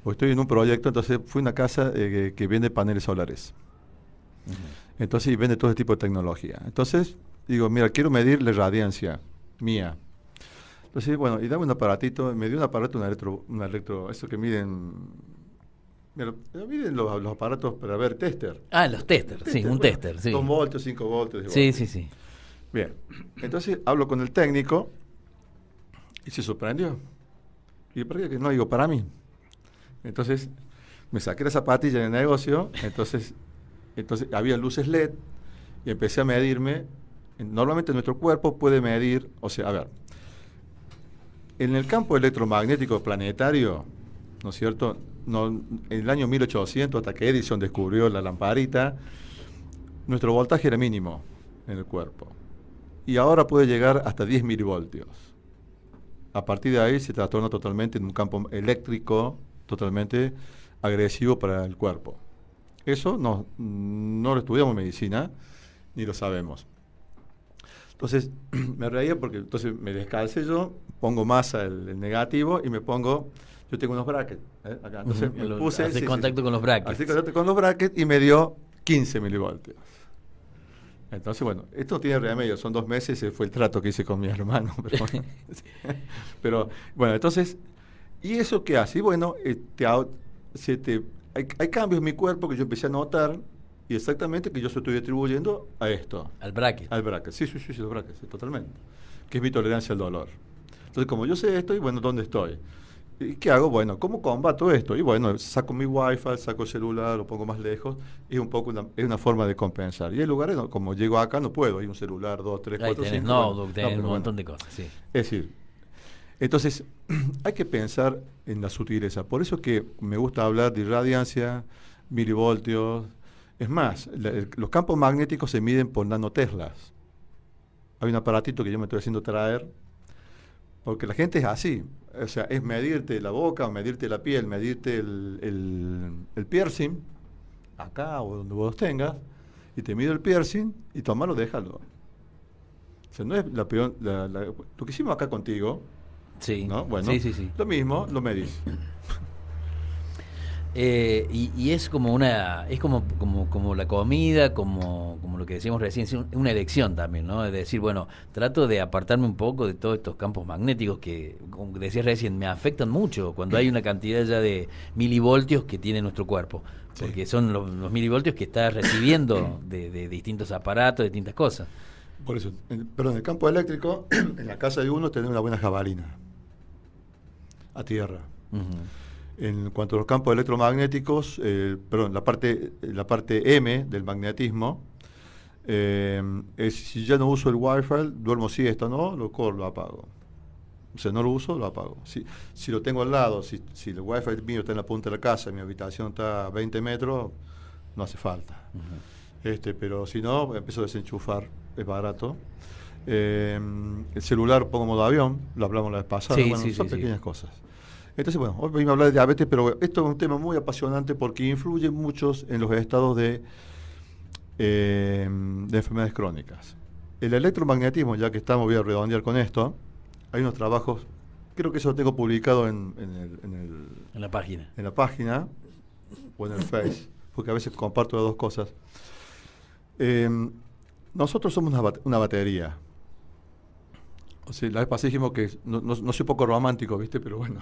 [SPEAKER 2] o estoy en un proyecto, entonces fui a una casa que vende paneles solares. Entonces, y vende todo tipo de tecnología. Entonces, digo, mira, quiero medir la radiancia mía, Entonces, bueno, y dame un aparatito, me dio un aparato, un electro, eso que miden, miden los aparatos para ver tester.
[SPEAKER 1] Ah, los testers, sí, un
[SPEAKER 2] Bueno,
[SPEAKER 1] tester, sí.
[SPEAKER 2] 2 voltios, 5 voltios. 10
[SPEAKER 1] Sí,
[SPEAKER 2] voltios.
[SPEAKER 1] sí, sí.
[SPEAKER 2] Bien, entonces hablo con el técnico y se sorprendió. Y ¿por qué? Que no digo, para mí. Entonces me saqué la zapatilla en el negocio, entonces había luces LED y empecé a medirme. Normalmente nuestro cuerpo puede medir, o sea, a ver, en el campo electromagnético planetario, ¿no es cierto? No, en el año 1800, hasta que Edison descubrió la lamparita, nuestro voltaje era mínimo en el cuerpo. Y ahora puede llegar hasta 10 milivoltios. A partir de ahí se trastorna totalmente en un campo eléctrico totalmente agresivo para el cuerpo. Eso no lo estudiamos en medicina, ni lo sabemos. Entonces me reía porque entonces me descalcé yo, pongo masa el negativo y me pongo, yo tengo unos brackets, acá. Entonces me puse...
[SPEAKER 1] Hace contacto con los brackets.
[SPEAKER 2] Hace contacto con los brackets y me dio 15 milivoltios. Entonces, bueno, esto no tiene remedio, son 2 meses, ese fue el trato que hice con mi hermano. Pero bueno, entonces, ¿y eso qué hace? Y bueno, hay cambios en mi cuerpo que yo empecé a notar y exactamente que yo se estoy atribuyendo a esto.
[SPEAKER 1] Al bracket.
[SPEAKER 2] Al bracket, sí, los brackets, sí, totalmente. Que es mi tolerancia al dolor. Entonces, como yo sé esto, y bueno, ¿dónde estoy? ¿Y qué hago? Bueno, ¿cómo combato esto? Y bueno, saco mi wifi, saco el celular, lo pongo más lejos, y un poco es una forma de compensar. Y hay lugares, como llego acá, no puedo, hay un celular, 2, 3, 4, 5.
[SPEAKER 1] No, tenés un montón de cosas, sí.
[SPEAKER 2] Es decir, entonces, hay que pensar en la sutileza. Por eso que me gusta hablar de irradiancia, milivoltios. Es más, los campos magnéticos se miden por nanoteslas. Hay un aparatito que yo me estoy haciendo traer, porque la gente es así. O sea, es medirte la boca, medirte la piel, medirte el piercing, acá o donde vos tengas, y te mido el piercing y tomalo, déjalo. O sea, no es la peor, lo que hicimos acá contigo,
[SPEAKER 1] sí,
[SPEAKER 2] ¿no? Bueno,
[SPEAKER 1] sí.
[SPEAKER 2] Lo mismo, lo medís.
[SPEAKER 1] Y es como como la comida, como lo que decíamos recién, es una elección también, ¿no? Es decir, bueno, trato de apartarme un poco de todos estos campos magnéticos que, como decías recién, me afectan mucho cuando hay una cantidad ya de milivoltios que tiene nuestro cuerpo, porque son los milivoltios que está recibiendo de distintos aparatos, de distintas cosas.
[SPEAKER 2] Por eso, pero en el campo eléctrico, en la casa de uno tenés una buena jabalina a tierra. En cuanto a los campos electromagnéticos, la parte M del magnetismo, si ya no uso el Wi-Fi, duermo siesta, ¿no? Lo apago. O sea, no lo uso, lo apago. Si lo tengo al lado, si el Wi-Fi mío está en la punta de la casa, mi habitación está a 20 metros, no hace falta. Pero si no, empiezo a desenchufar, es barato. El celular pongo modo avión, lo hablamos la vez pasada, son pequeñas cosas. Entonces, bueno, hoy venimos a hablar de diabetes, pero esto es un tema muy apasionante porque influye muchos en los estados de enfermedades crónicas. El electromagnetismo, ya que estamos, voy a redondear con esto, hay unos trabajos, creo que eso lo tengo publicado en
[SPEAKER 1] la página.
[SPEAKER 2] En la página o en el Face, porque a veces comparto las dos cosas. Nosotros somos una batería. O sea, la vez pasada dijimos que no soy poco romántico, ¿viste? Pero bueno,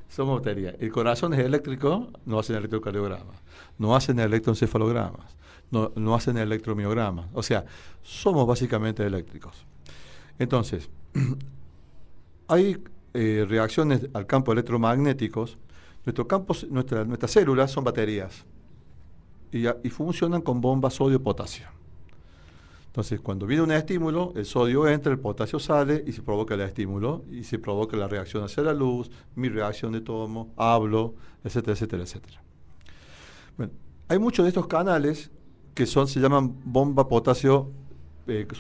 [SPEAKER 2] somos batería. El corazón es eléctrico, no hacen electrocardiogramas, no hacen electroencefalogramas, no hacen electromiogramas. O sea, somos básicamente eléctricos. Entonces, hay reacciones al campo electromagnéticos. Nuestras células son baterías y funcionan con bombas sodio-potasio. Entonces, cuando viene un estímulo, el sodio entra, el potasio sale y se provoca el estímulo y se provoca la reacción hacia la luz, mi reacción de tomo, hablo, etcétera, etcétera, etcétera. Bueno, hay muchos de estos canales que se llaman bomba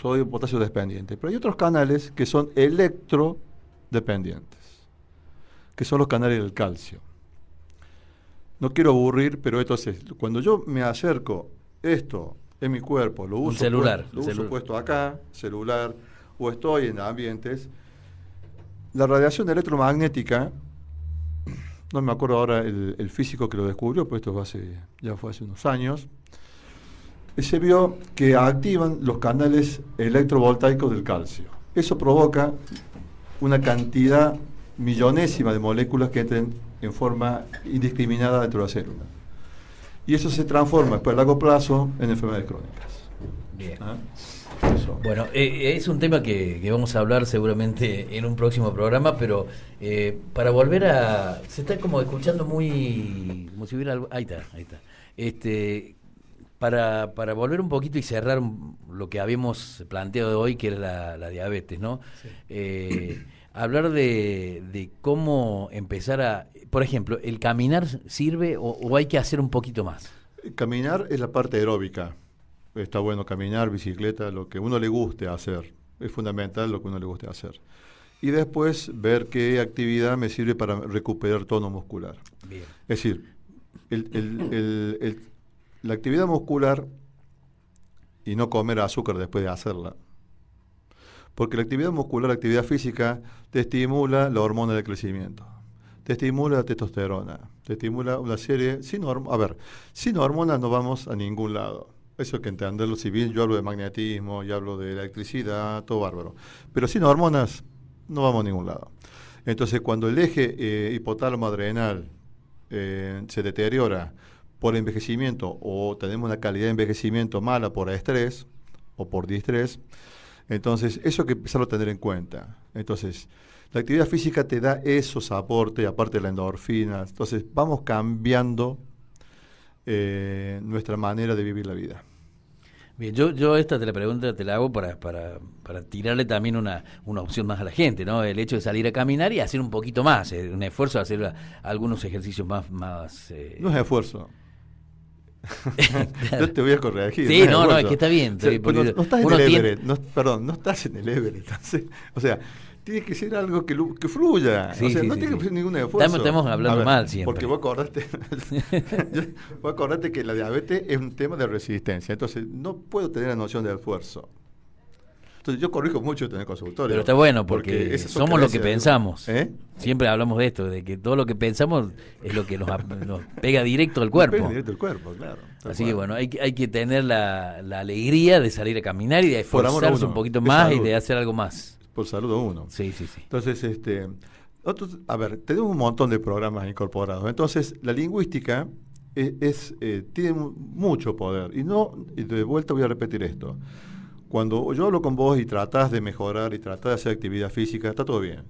[SPEAKER 2] sodio-potasio dependiente, pero hay otros canales que son electrodependientes, que son los canales del calcio. No quiero aburrir, pero entonces, cuando yo me acerco esto en mi cuerpo, lo uso puesto acá, celular, o estoy en ambientes, la radiación electromagnética, no me acuerdo ahora el físico que lo descubrió, pues esto ya fue hace unos años, se vio que activan los canales electrovoltaicos del calcio. Eso provoca una cantidad millonésima de moléculas que entren en forma indiscriminada dentro de la célula. Y eso se transforma después a largo plazo en enfermedades crónicas.
[SPEAKER 1] Bien.
[SPEAKER 2] ¿Ah?
[SPEAKER 1] Bueno, es un tema que vamos a hablar seguramente en un próximo programa, pero para volver a... Se está como escuchando muy... como si hubiera algo... Ahí está. Para volver un poquito y cerrar lo que habíamos planteado hoy, que era la diabetes, ¿no? Sí. Hablar de cómo empezar a... Por ejemplo, ¿el caminar sirve o hay que hacer un poquito más?
[SPEAKER 2] Caminar es la parte aeróbica. Está bueno caminar, bicicleta, lo que uno le guste hacer. Es fundamental lo que uno le guste hacer. Y después ver qué actividad me sirve para recuperar tono muscular.
[SPEAKER 1] Bien.
[SPEAKER 2] Es decir, la actividad muscular y no comer azúcar después de hacerla. Porque la actividad muscular, la actividad física, te estimula la hormona del crecimiento. Te estimula la testosterona. Te estimula una serie... sin hormonas no vamos a ningún lado. Eso hay que entenderlo. Si bien yo hablo de magnetismo y hablo de electricidad, todo bárbaro. Pero sin hormonas no vamos a ningún lado. Entonces, cuando el eje hipotálamo-adrenal se deteriora por envejecimiento o tenemos una calidad de envejecimiento mala por estrés o por distrés, entonces eso hay que empezarlo a tener en cuenta. Entonces, la actividad física te da esos aportes, aparte de la endorfina. Entonces, vamos cambiando nuestra manera de vivir la vida.
[SPEAKER 1] Bien, yo esta pregunta te la hago para tirarle también una opción más a la gente, ¿no? El hecho de salir a caminar y hacer un poquito más, un esfuerzo de hacer algunos ejercicios más
[SPEAKER 2] No es esfuerzo.
[SPEAKER 1] Claro.
[SPEAKER 2] Yo te voy a corregir.
[SPEAKER 1] Sí, no, es que está bien.
[SPEAKER 2] O sea, no estás en el Everest, no estás en el Everest. Entonces, o sea, tiene que ser algo que fluya.
[SPEAKER 1] Sí,
[SPEAKER 2] o sea,
[SPEAKER 1] sí,
[SPEAKER 2] no
[SPEAKER 1] sí,
[SPEAKER 2] tiene que ser ningún esfuerzo.
[SPEAKER 1] Estamos hablando mal siempre.
[SPEAKER 2] Porque vos acordate que la diabetes es un tema de resistencia. Entonces, no puedo tener la noción de esfuerzo. Entonces, yo corrijo mucho en el consultorio.
[SPEAKER 1] Pero está bueno, porque somos lo que pensamos. Siempre hablamos de esto, de que todo lo que pensamos es lo que nos pega directo al cuerpo.
[SPEAKER 2] Pega directo al cuerpo, claro.
[SPEAKER 1] Así que bueno, hay que tener la alegría de salir a caminar y de esforzarse un poquito más y de hacer algo más.
[SPEAKER 2] Por salud a uno.
[SPEAKER 1] Sí.
[SPEAKER 2] Entonces, nosotros, tenemos un montón de programas incorporados. Entonces, la lingüística tiene mucho poder. Y de vuelta voy a repetir esto. Cuando yo hablo con vos y tratás de mejorar y tratás de hacer actividad física, está todo bien.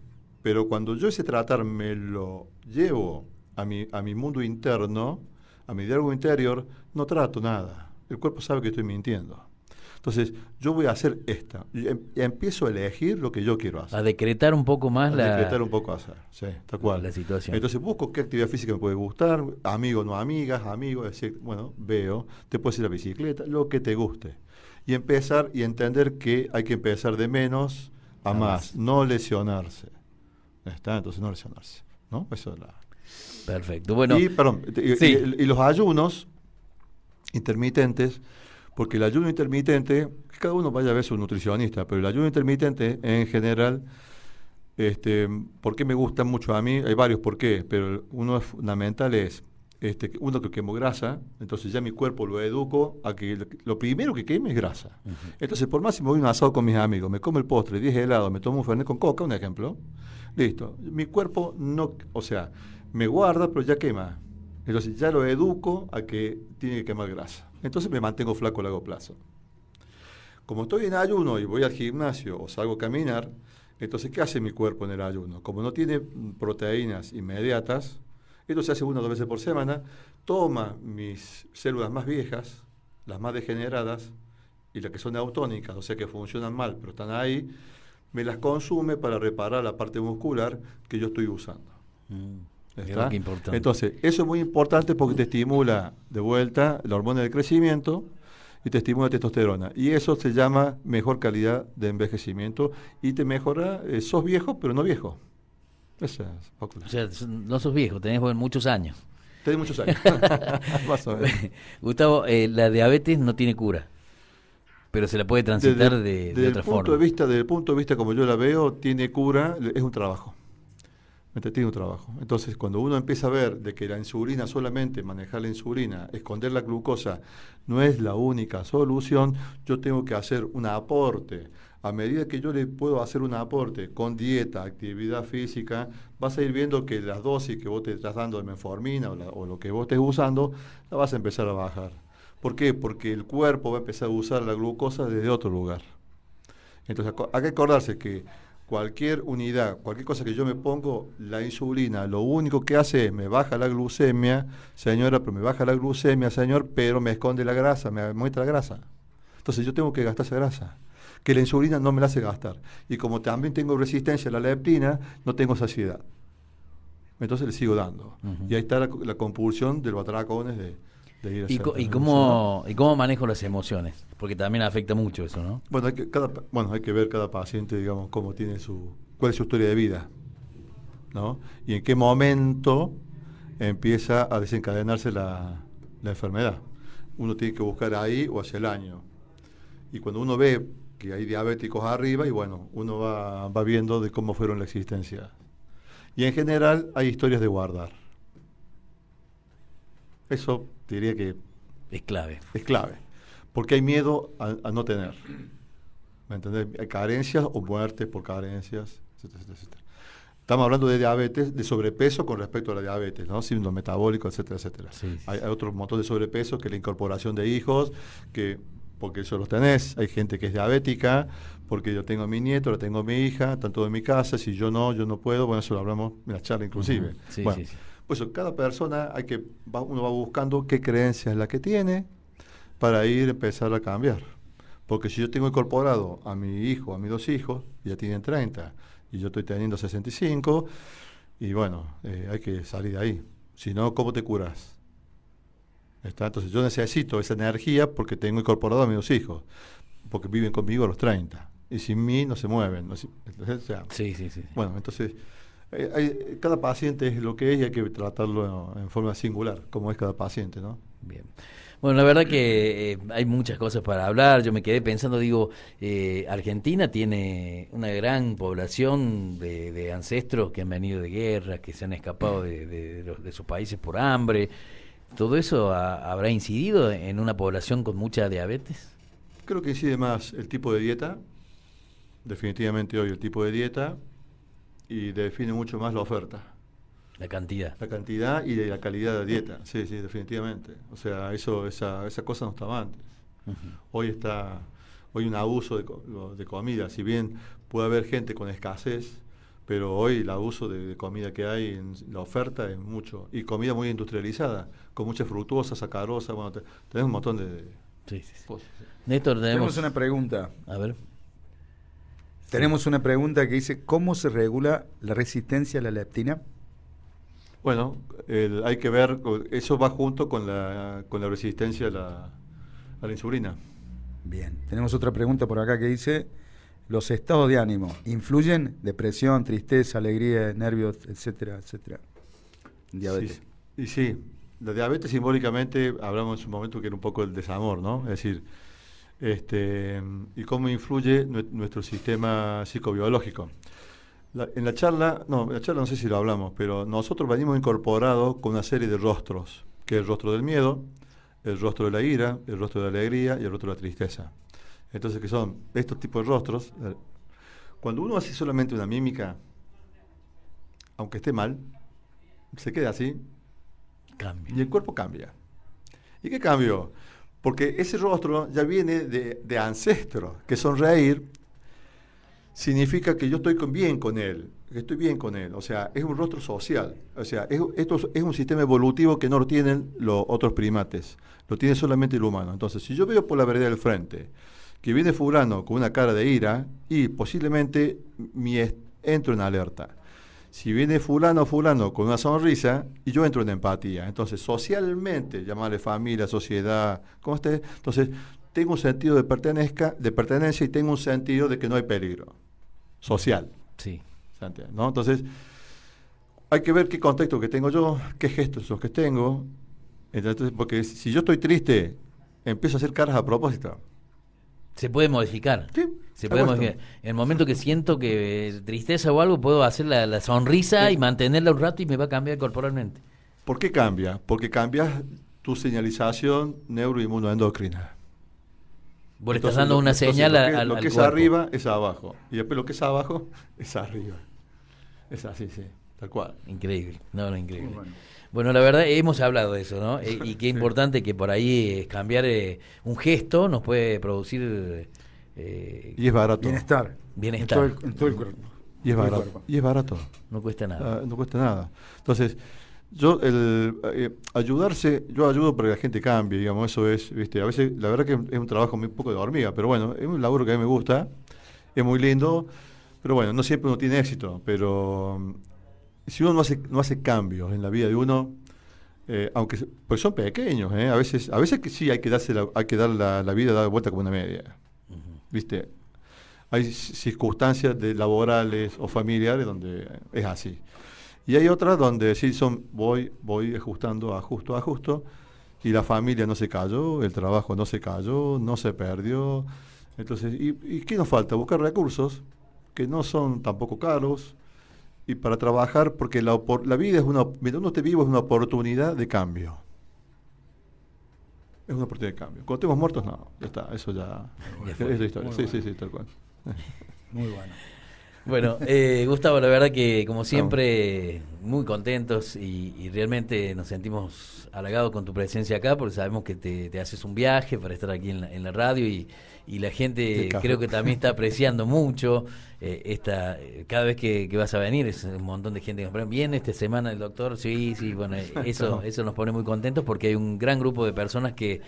[SPEAKER 2] Pero cuando yo ese tratar me lo llevo a mi mundo interno, a mi diálogo interior, no trato nada. El cuerpo sabe que estoy mintiendo. Entonces, yo voy a hacer esta. Y empiezo a elegir lo que yo quiero hacer.
[SPEAKER 1] A decretar un poco más
[SPEAKER 2] sí, tal cual.
[SPEAKER 1] La situación.
[SPEAKER 2] Entonces, busco qué actividad física me puede gustar, amigos, no amigas, amigos, es decir, bueno, veo, te puedes ir a bicicleta, lo que te guste. Y empezar y entender que hay que empezar de menos a más, no lesionarse. ¿Está? Entonces, no lesionarse, ¿no? Eso es la...
[SPEAKER 1] Perfecto. Bueno,
[SPEAKER 2] y los ayunos intermitentes, porque el ayuno intermitente, que cada uno vaya a ver su nutricionista, pero el ayuno intermitente en general, ¿por qué me gusta mucho a mí? Hay varios por qué, pero uno fundamental es, uno que quemo grasa, entonces ya mi cuerpo lo educo a que lo primero que queme es grasa. Uh-huh. Entonces, por más si me voy a un asado con mis amigos, me como el postre, 10 helados, me tomo un fernet con coca, un ejemplo, listo. Mi cuerpo no, o sea, me guarda, pero ya quema. Entonces ya lo educo a que tiene que quemar grasa. Entonces me mantengo flaco a largo plazo. Como estoy en ayuno y voy al gimnasio o salgo a caminar, entonces ¿qué hace mi cuerpo en el ayuno? Como no tiene proteínas inmediatas, esto se hace 1 o 2 veces por semana, toma mis células más viejas, las más degeneradas, y las que son autónicas, o sea que funcionan mal, pero están ahí, me las consume para reparar la parte muscular que yo estoy usando. ¿Está? Entonces, eso es muy importante porque te estimula de vuelta la hormona del crecimiento y te estimula la testosterona. Y eso se llama mejor calidad de envejecimiento y te mejora, sos viejo, pero no viejo. Eso es,
[SPEAKER 1] o sea, no sos viejo, tenés muchos años.
[SPEAKER 2] Tenés muchos años. Más o menos.
[SPEAKER 1] Gustavo, la diabetes no tiene cura, pero se la puede transitar de otra forma.
[SPEAKER 2] Desde el punto de vista como yo la veo, tiene cura, es un trabajo. Tiene un trabajo. Entonces, cuando uno empieza a ver de que la insulina, solamente manejar la insulina, esconder la glucosa, no es la única solución, yo tengo que hacer un aporte A medida que yo le puedo hacer un aporte con dieta, actividad física, vas a ir viendo que las dosis que vos te estás dando de metformina o lo que vos estés usando, la vas a empezar a bajar. ¿Por qué? Porque el cuerpo va a empezar a usar la glucosa desde otro lugar. Entonces, hay que acordarse que cualquier unidad, cualquier cosa que yo me pongo, la insulina, lo único que hace es me baja la glucemia, señora, pero me baja la glucemia, señor, pero me esconde la grasa, me muestra la grasa. Entonces yo tengo que gastar esa grasa, que la insulina no me la hace gastar. Y como también tengo resistencia a la leptina, no tengo saciedad. Entonces le sigo dando. Y ahí está la compulsión de los atracones de ir a hacer.
[SPEAKER 1] ¿Y cómo manejo las emociones? Porque también afecta mucho eso, ¿no?
[SPEAKER 2] Bueno, hay que ver cada paciente, digamos, cómo tiene cuál es su historia de vida, ¿no? Y en qué momento empieza a desencadenarse la enfermedad. Uno tiene que buscar ahí o hacia el año. Y cuando uno ve que hay diabéticos arriba, y bueno, uno va viendo de cómo fueron la existencia. Y en general hay historias de guardar. Eso diría que
[SPEAKER 1] es clave.
[SPEAKER 2] Es clave. Porque hay miedo a no tener. ¿Me entendés? Hay carencias o muertes por carencias, etcétera, etcétera. Estamos hablando de diabetes, de sobrepeso con respecto a la diabetes, ¿no? Síndrome metabólico, etcétera, etcétera.
[SPEAKER 1] Sí.
[SPEAKER 2] Hay otro montón de sobrepeso que la incorporación de hijos, porque eso los tenés. Hay gente que es diabética, porque yo tengo a mi nieto, lo tengo a mi hija, están todos en mi casa, si yo no puedo, bueno, eso lo hablamos en la charla inclusive.
[SPEAKER 1] Sí,
[SPEAKER 2] bueno,
[SPEAKER 1] sí.
[SPEAKER 2] Pues cada persona uno va buscando qué creencia es la que tiene para empezar a cambiar. Porque si yo tengo incorporado a mi hijo, a mis 2 hijos, ya tienen 30, y yo estoy teniendo 65, y bueno, hay que salir de ahí. Si no, ¿cómo te curas? Entonces yo necesito esa energía porque tengo incorporado a mis 2 hijos, porque viven conmigo a los 30, y sin mí no se mueven. ¿No? O sea,
[SPEAKER 1] sí.
[SPEAKER 2] Bueno, entonces, cada paciente es lo que es y hay que tratarlo en forma singular, como es cada paciente, ¿no?
[SPEAKER 1] Bien. Bueno, la verdad que hay muchas cosas para hablar. Yo me quedé pensando, Argentina tiene una gran población de ancestros que han venido de guerras, que se han escapado de sus países por hambre. ¿Todo eso habrá incidido en una población con mucha diabetes?
[SPEAKER 2] Creo que incide más el tipo de dieta, definitivamente hoy el tipo de dieta, y define mucho más la oferta.
[SPEAKER 1] La cantidad.
[SPEAKER 2] La cantidad y la calidad de dieta, sí, definitivamente. O sea, esa cosa no estaba antes. Hoy un abuso de comida, si bien puede haber gente con escasez, pero hoy el abuso de comida que hay en la oferta es mucho. Y comida muy industrializada, con mucha fructuosa, sacarosa, bueno, tenemos un montón de
[SPEAKER 1] cosas. Néstor,
[SPEAKER 3] tenemos una pregunta.
[SPEAKER 1] A ver.
[SPEAKER 3] Tenemos una pregunta que dice, ¿cómo se regula la resistencia a la leptina?
[SPEAKER 2] Bueno, hay que ver, eso va junto con la resistencia a la insulina.
[SPEAKER 3] Bien, tenemos otra pregunta por acá que dice, ¿los estados de ánimo influyen? Depresión, tristeza, alegría, nervios, etcétera, etcétera. Diabetes.
[SPEAKER 2] Sí, la diabetes simbólicamente, hablamos en su momento que era un poco el desamor, ¿no? Es decir, y cómo influye nuestro sistema psicobiológico. En la charla no sé si lo hablamos, pero nosotros venimos incorporados con una serie de rostros, que es el rostro del miedo, el rostro de la ira, el rostro de la alegría y el rostro de la tristeza. Entonces, ¿qué son estos tipos de rostros? Cuando uno hace solamente una mímica, aunque esté mal, se queda así,
[SPEAKER 1] cambia.
[SPEAKER 2] Y el cuerpo cambia. ¿Y qué cambió? Porque ese rostro ya viene de ancestros, que sonreír significa que yo estoy bien con él, que estoy bien con él. O sea, es un rostro social. O sea, esto es un sistema evolutivo que no lo tienen los otros primates, lo tiene solamente el humano. Entonces, si yo veo por la vereda del frente que viene fulano con una cara de ira, y posiblemente entro en alerta. Si viene fulano con una sonrisa, y yo entro en empatía. Entonces, socialmente, llamarle familia, sociedad, ¿cómo esté? Entonces, tengo un sentido de pertenencia y tengo un sentido de que no hay peligro social.
[SPEAKER 1] Sí.
[SPEAKER 2] ¿No? Entonces, hay que ver qué contexto que tengo yo, qué gestos son los que tengo. Entonces, porque si yo estoy triste, empiezo a hacer caras a propósito.
[SPEAKER 1] Se puede modificar.
[SPEAKER 2] Sí,
[SPEAKER 1] se puede modificar. En el momento que siento que tristeza o algo, puedo hacer la sonrisa y mantenerla un rato y me va a cambiar corporalmente.
[SPEAKER 2] ¿Por qué cambia? Porque cambias tu señalización neuroinmunoendocrina.
[SPEAKER 1] Vos le estás
[SPEAKER 2] Entonces,
[SPEAKER 1] dando una
[SPEAKER 2] entonces,
[SPEAKER 1] señal
[SPEAKER 2] lo
[SPEAKER 1] al
[SPEAKER 2] que es
[SPEAKER 1] cuerpo.
[SPEAKER 2] arriba es abajo. Y después lo que es abajo es arriba. Es así, sí, tal cual.
[SPEAKER 1] Increíble, no, increíble.
[SPEAKER 3] Muy bueno.
[SPEAKER 1] Bueno, la verdad, hemos hablado de eso, ¿no? Y qué importante que por ahí cambiar un gesto nos puede producir
[SPEAKER 2] Y es barato.
[SPEAKER 3] Bienestar.
[SPEAKER 1] Bienestar.
[SPEAKER 3] En todo el cuerpo.
[SPEAKER 2] Y es
[SPEAKER 3] Todo el
[SPEAKER 2] barato.
[SPEAKER 3] cuerpo.
[SPEAKER 2] Y es barato.
[SPEAKER 1] No cuesta nada.
[SPEAKER 2] No cuesta nada. Entonces, yo ayudarse, yo ayudo para que la gente cambie, digamos, eso es, viste, a veces la verdad que es un trabajo muy poco de hormiga, pero bueno, es un laburo que a mí me gusta, es muy lindo, pero bueno, no siempre uno tiene éxito, pero si uno no hace cambios en la vida de uno, pues son pequeños, a veces que sí hay que dar la vida dar vuelta como una media, viste. Hay circunstancias laborales o familiares donde es así. Y hay otras donde sí voy ajustando, ajusto, y la familia no se cayó, el trabajo no se cayó, no se perdió. Entonces, ¿y qué nos falta? Buscar recursos que no son tampoco caros, y para trabajar, porque la vida mientras uno esté vivo, es una oportunidad de cambio. Es una oportunidad de cambio. Cuando estemos muertos, no, ya está, eso ya es la historia. Sí, tal cual.
[SPEAKER 3] Muy bueno.
[SPEAKER 1] Bueno, Gustavo, la verdad que como siempre muy contentos y realmente nos sentimos halagados con tu presencia acá porque sabemos que te haces un viaje para estar aquí en la radio y la gente creo que también está apreciando mucho cada vez que vas a venir, es un montón de gente que nos pregunta, ¿viene esta semana el doctor? Sí, bueno, eso nos pone muy contentos porque hay un gran grupo de personas que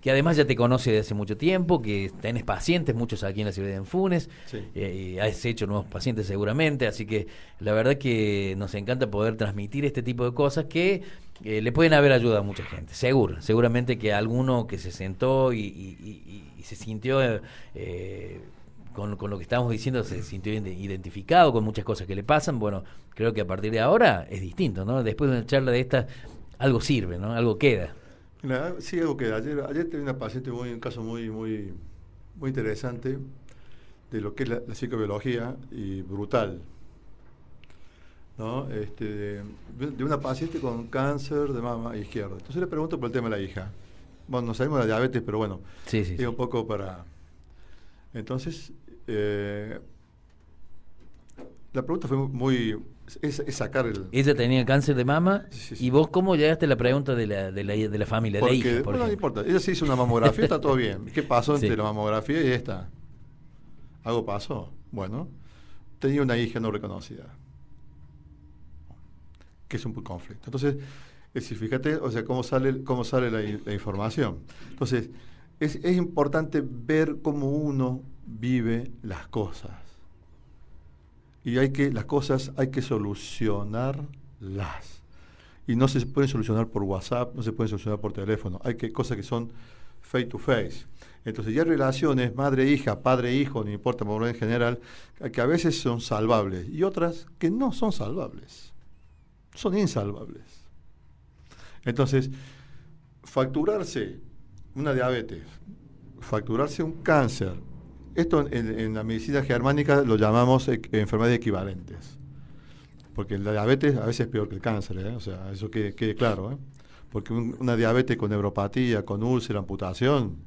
[SPEAKER 1] además ya te conoce desde hace mucho tiempo, que tenés pacientes, muchos aquí en la ciudad de Funes, y has hecho nuevos pacientes seguramente, así que la verdad que nos encanta poder transmitir este tipo de cosas que le pueden haber ayudado a mucha gente, seguramente que alguno que se sentó y se sintió con lo que estábamos diciendo, se sintió identificado con muchas cosas que le pasan, bueno, creo que a partir de ahora es distinto, ¿no? Después de una charla de esta, algo sirve, ¿no? Algo queda.
[SPEAKER 2] Sí, algo que ayer tenía una paciente un caso muy interesante de lo que es la psicobiología y brutal, ¿no? De una paciente con cáncer de mama izquierda. Entonces le pregunto por el tema de la hija. Bueno, no sabemos de la diabetes, pero bueno,
[SPEAKER 1] sí.
[SPEAKER 2] un poco para... Entonces, la pregunta fue es sacar el...
[SPEAKER 1] Ella tenía cáncer de mama,
[SPEAKER 2] Sí.
[SPEAKER 1] ¿Y vos cómo llegaste a la pregunta de la familia, de la hija?
[SPEAKER 2] Porque, no importa, ella se hizo una mamografía, está todo bien. ¿Qué pasó entre la mamografía y esta? ¿Algo pasó? Bueno, tenía una hija no reconocida, que es un conflicto. Entonces, fíjate, o sea, cómo sale la información. Entonces, es importante ver cómo uno vive las cosas. Y las cosas hay que solucionarlas. Y no se pueden solucionar por WhatsApp, no se pueden solucionar por teléfono. Hay cosas que son face to face. Entonces ya hay relaciones, madre-hija, padre-hijo, no importa, por en general, que a veces son salvables y otras que no son salvables. Son insalvables. Entonces, facturarse una diabetes, facturarse un cáncer, esto en la medicina germánica lo llamamos enfermedades equivalentes. Porque la diabetes a veces es peor que el cáncer, o sea, eso quede claro, porque una diabetes con neuropatía, con úlcera, amputación,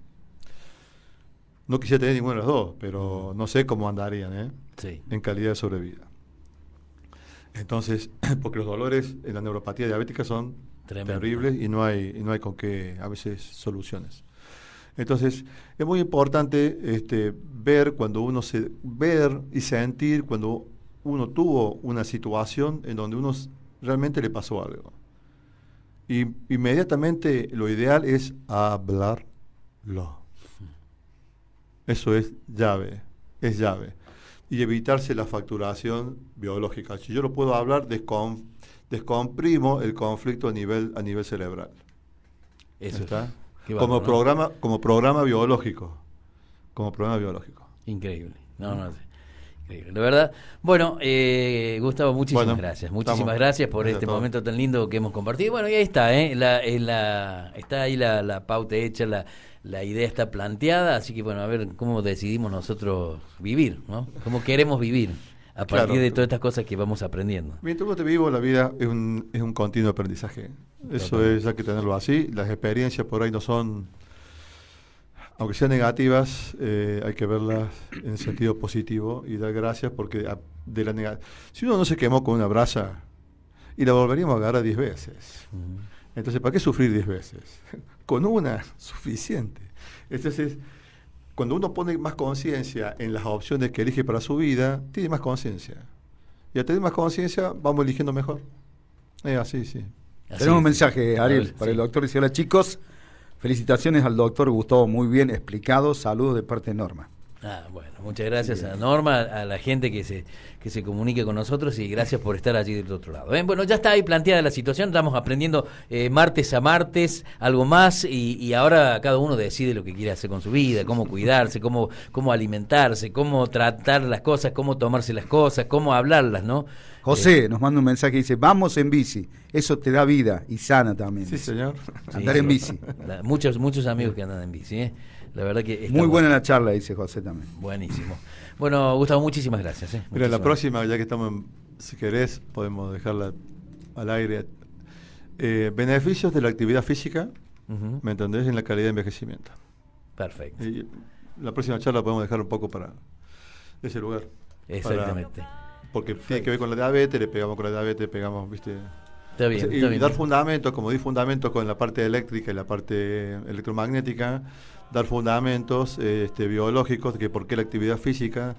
[SPEAKER 2] no quisiera tener ninguna de las dos, pero no sé cómo andarían en calidad de sobrevida. Entonces, porque los dolores en la neuropatía diabética son terribles y no hay con qué, a veces, soluciones. Entonces, es muy importante ver y sentir cuando uno tuvo una situación en donde uno realmente le pasó algo. Y inmediatamente lo ideal es hablarlo. Eso es llave. Y evitarse la facturación biológica. Si yo lo puedo hablar, descomprimo el conflicto a nivel cerebral.
[SPEAKER 1] Eso
[SPEAKER 2] está.
[SPEAKER 1] Como
[SPEAKER 2] programa biológico.
[SPEAKER 1] Increíble. Increíble. La verdad. Bueno, Gustavo, muchísimas gracias. Muchísimas gracias por este momento tan lindo que hemos compartido. Bueno, y ahí está, está ahí la pauta hecha, la idea está planteada, así que bueno, a ver cómo decidimos nosotros vivir, ¿no? Cómo queremos vivir a partir de todas estas cosas que vamos aprendiendo.
[SPEAKER 2] Mientras uno te vivo, la vida es un continuo aprendizaje. Eso hay que tenerlo así. Las experiencias por ahí no son... aunque sean negativas, hay que verlas en el sentido positivo y dar gracias porque si uno no se quemó con una brasa, y la volveríamos a agarrar 10 veces. Entonces, ¿para qué sufrir 10 veces? Con una, suficiente. Entonces, cuando uno pone más conciencia en las opciones que elige para su vida, tiene más conciencia. Y al tener más conciencia, vamos eligiendo mejor. Así, sí.
[SPEAKER 3] Tenemos un mensaje, Ariel, para el doctor. Dice: hola chicos, felicitaciones al doctor Gustavo, muy bien explicado, saludos de parte de Norma.
[SPEAKER 1] Bueno, muchas gracias a Norma, a la gente que se comunique con nosotros y gracias por estar allí del otro lado. Bueno, ya está ahí planteada la situación, estamos aprendiendo martes a martes algo más y ahora cada uno decide lo que quiere hacer con su vida, cómo cuidarse, cómo alimentarse, cómo tratar las cosas, cómo tomarse las cosas, cómo hablarlas, ¿no?
[SPEAKER 3] José nos manda un mensaje que dice: vamos en bici, eso te da vida y sana también.
[SPEAKER 2] Sí, señor.
[SPEAKER 3] Andar en bici.
[SPEAKER 1] Muchos amigos que andan en bici, La verdad que
[SPEAKER 3] muy buena la charla, dice José también.
[SPEAKER 1] Buenísimo. Bueno, Gustavo, muchísimas gracias.
[SPEAKER 2] Mira, la próxima, ya que estamos, si querés, podemos dejarla al aire. Beneficios de la actividad física, ¿me entendés? En la calidad de envejecimiento.
[SPEAKER 1] Perfecto.
[SPEAKER 2] Y la próxima charla podemos dejar un poco para ese lugar.
[SPEAKER 1] Exactamente.
[SPEAKER 2] Porque tiene que ver con la diabetes, le pegamos con la diabetes, pegamos, ¿viste?
[SPEAKER 1] Está bien,
[SPEAKER 2] y
[SPEAKER 1] está bien.
[SPEAKER 2] Dar fundamentos, como di fundamentos con la parte eléctrica y la parte electromagnética, dar fundamentos biológicos, que por qué la actividad física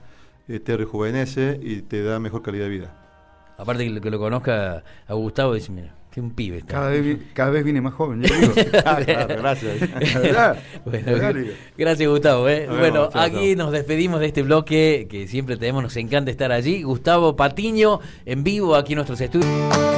[SPEAKER 2] te rejuvenece y te da mejor calidad de vida.
[SPEAKER 1] Aparte que lo conozca a Gustavo, dice, mira, que un pibe está.
[SPEAKER 3] Cada vez viene más joven, yo digo.
[SPEAKER 2] Claro, gracias.
[SPEAKER 1] Bueno, gracias, Gustavo. Bueno,
[SPEAKER 2] chao,
[SPEAKER 1] aquí
[SPEAKER 2] chao.
[SPEAKER 1] nos despedimos de este bloque que siempre tenemos, nos encanta estar allí. Gustavo Patiño en vivo aquí en nuestros estudios.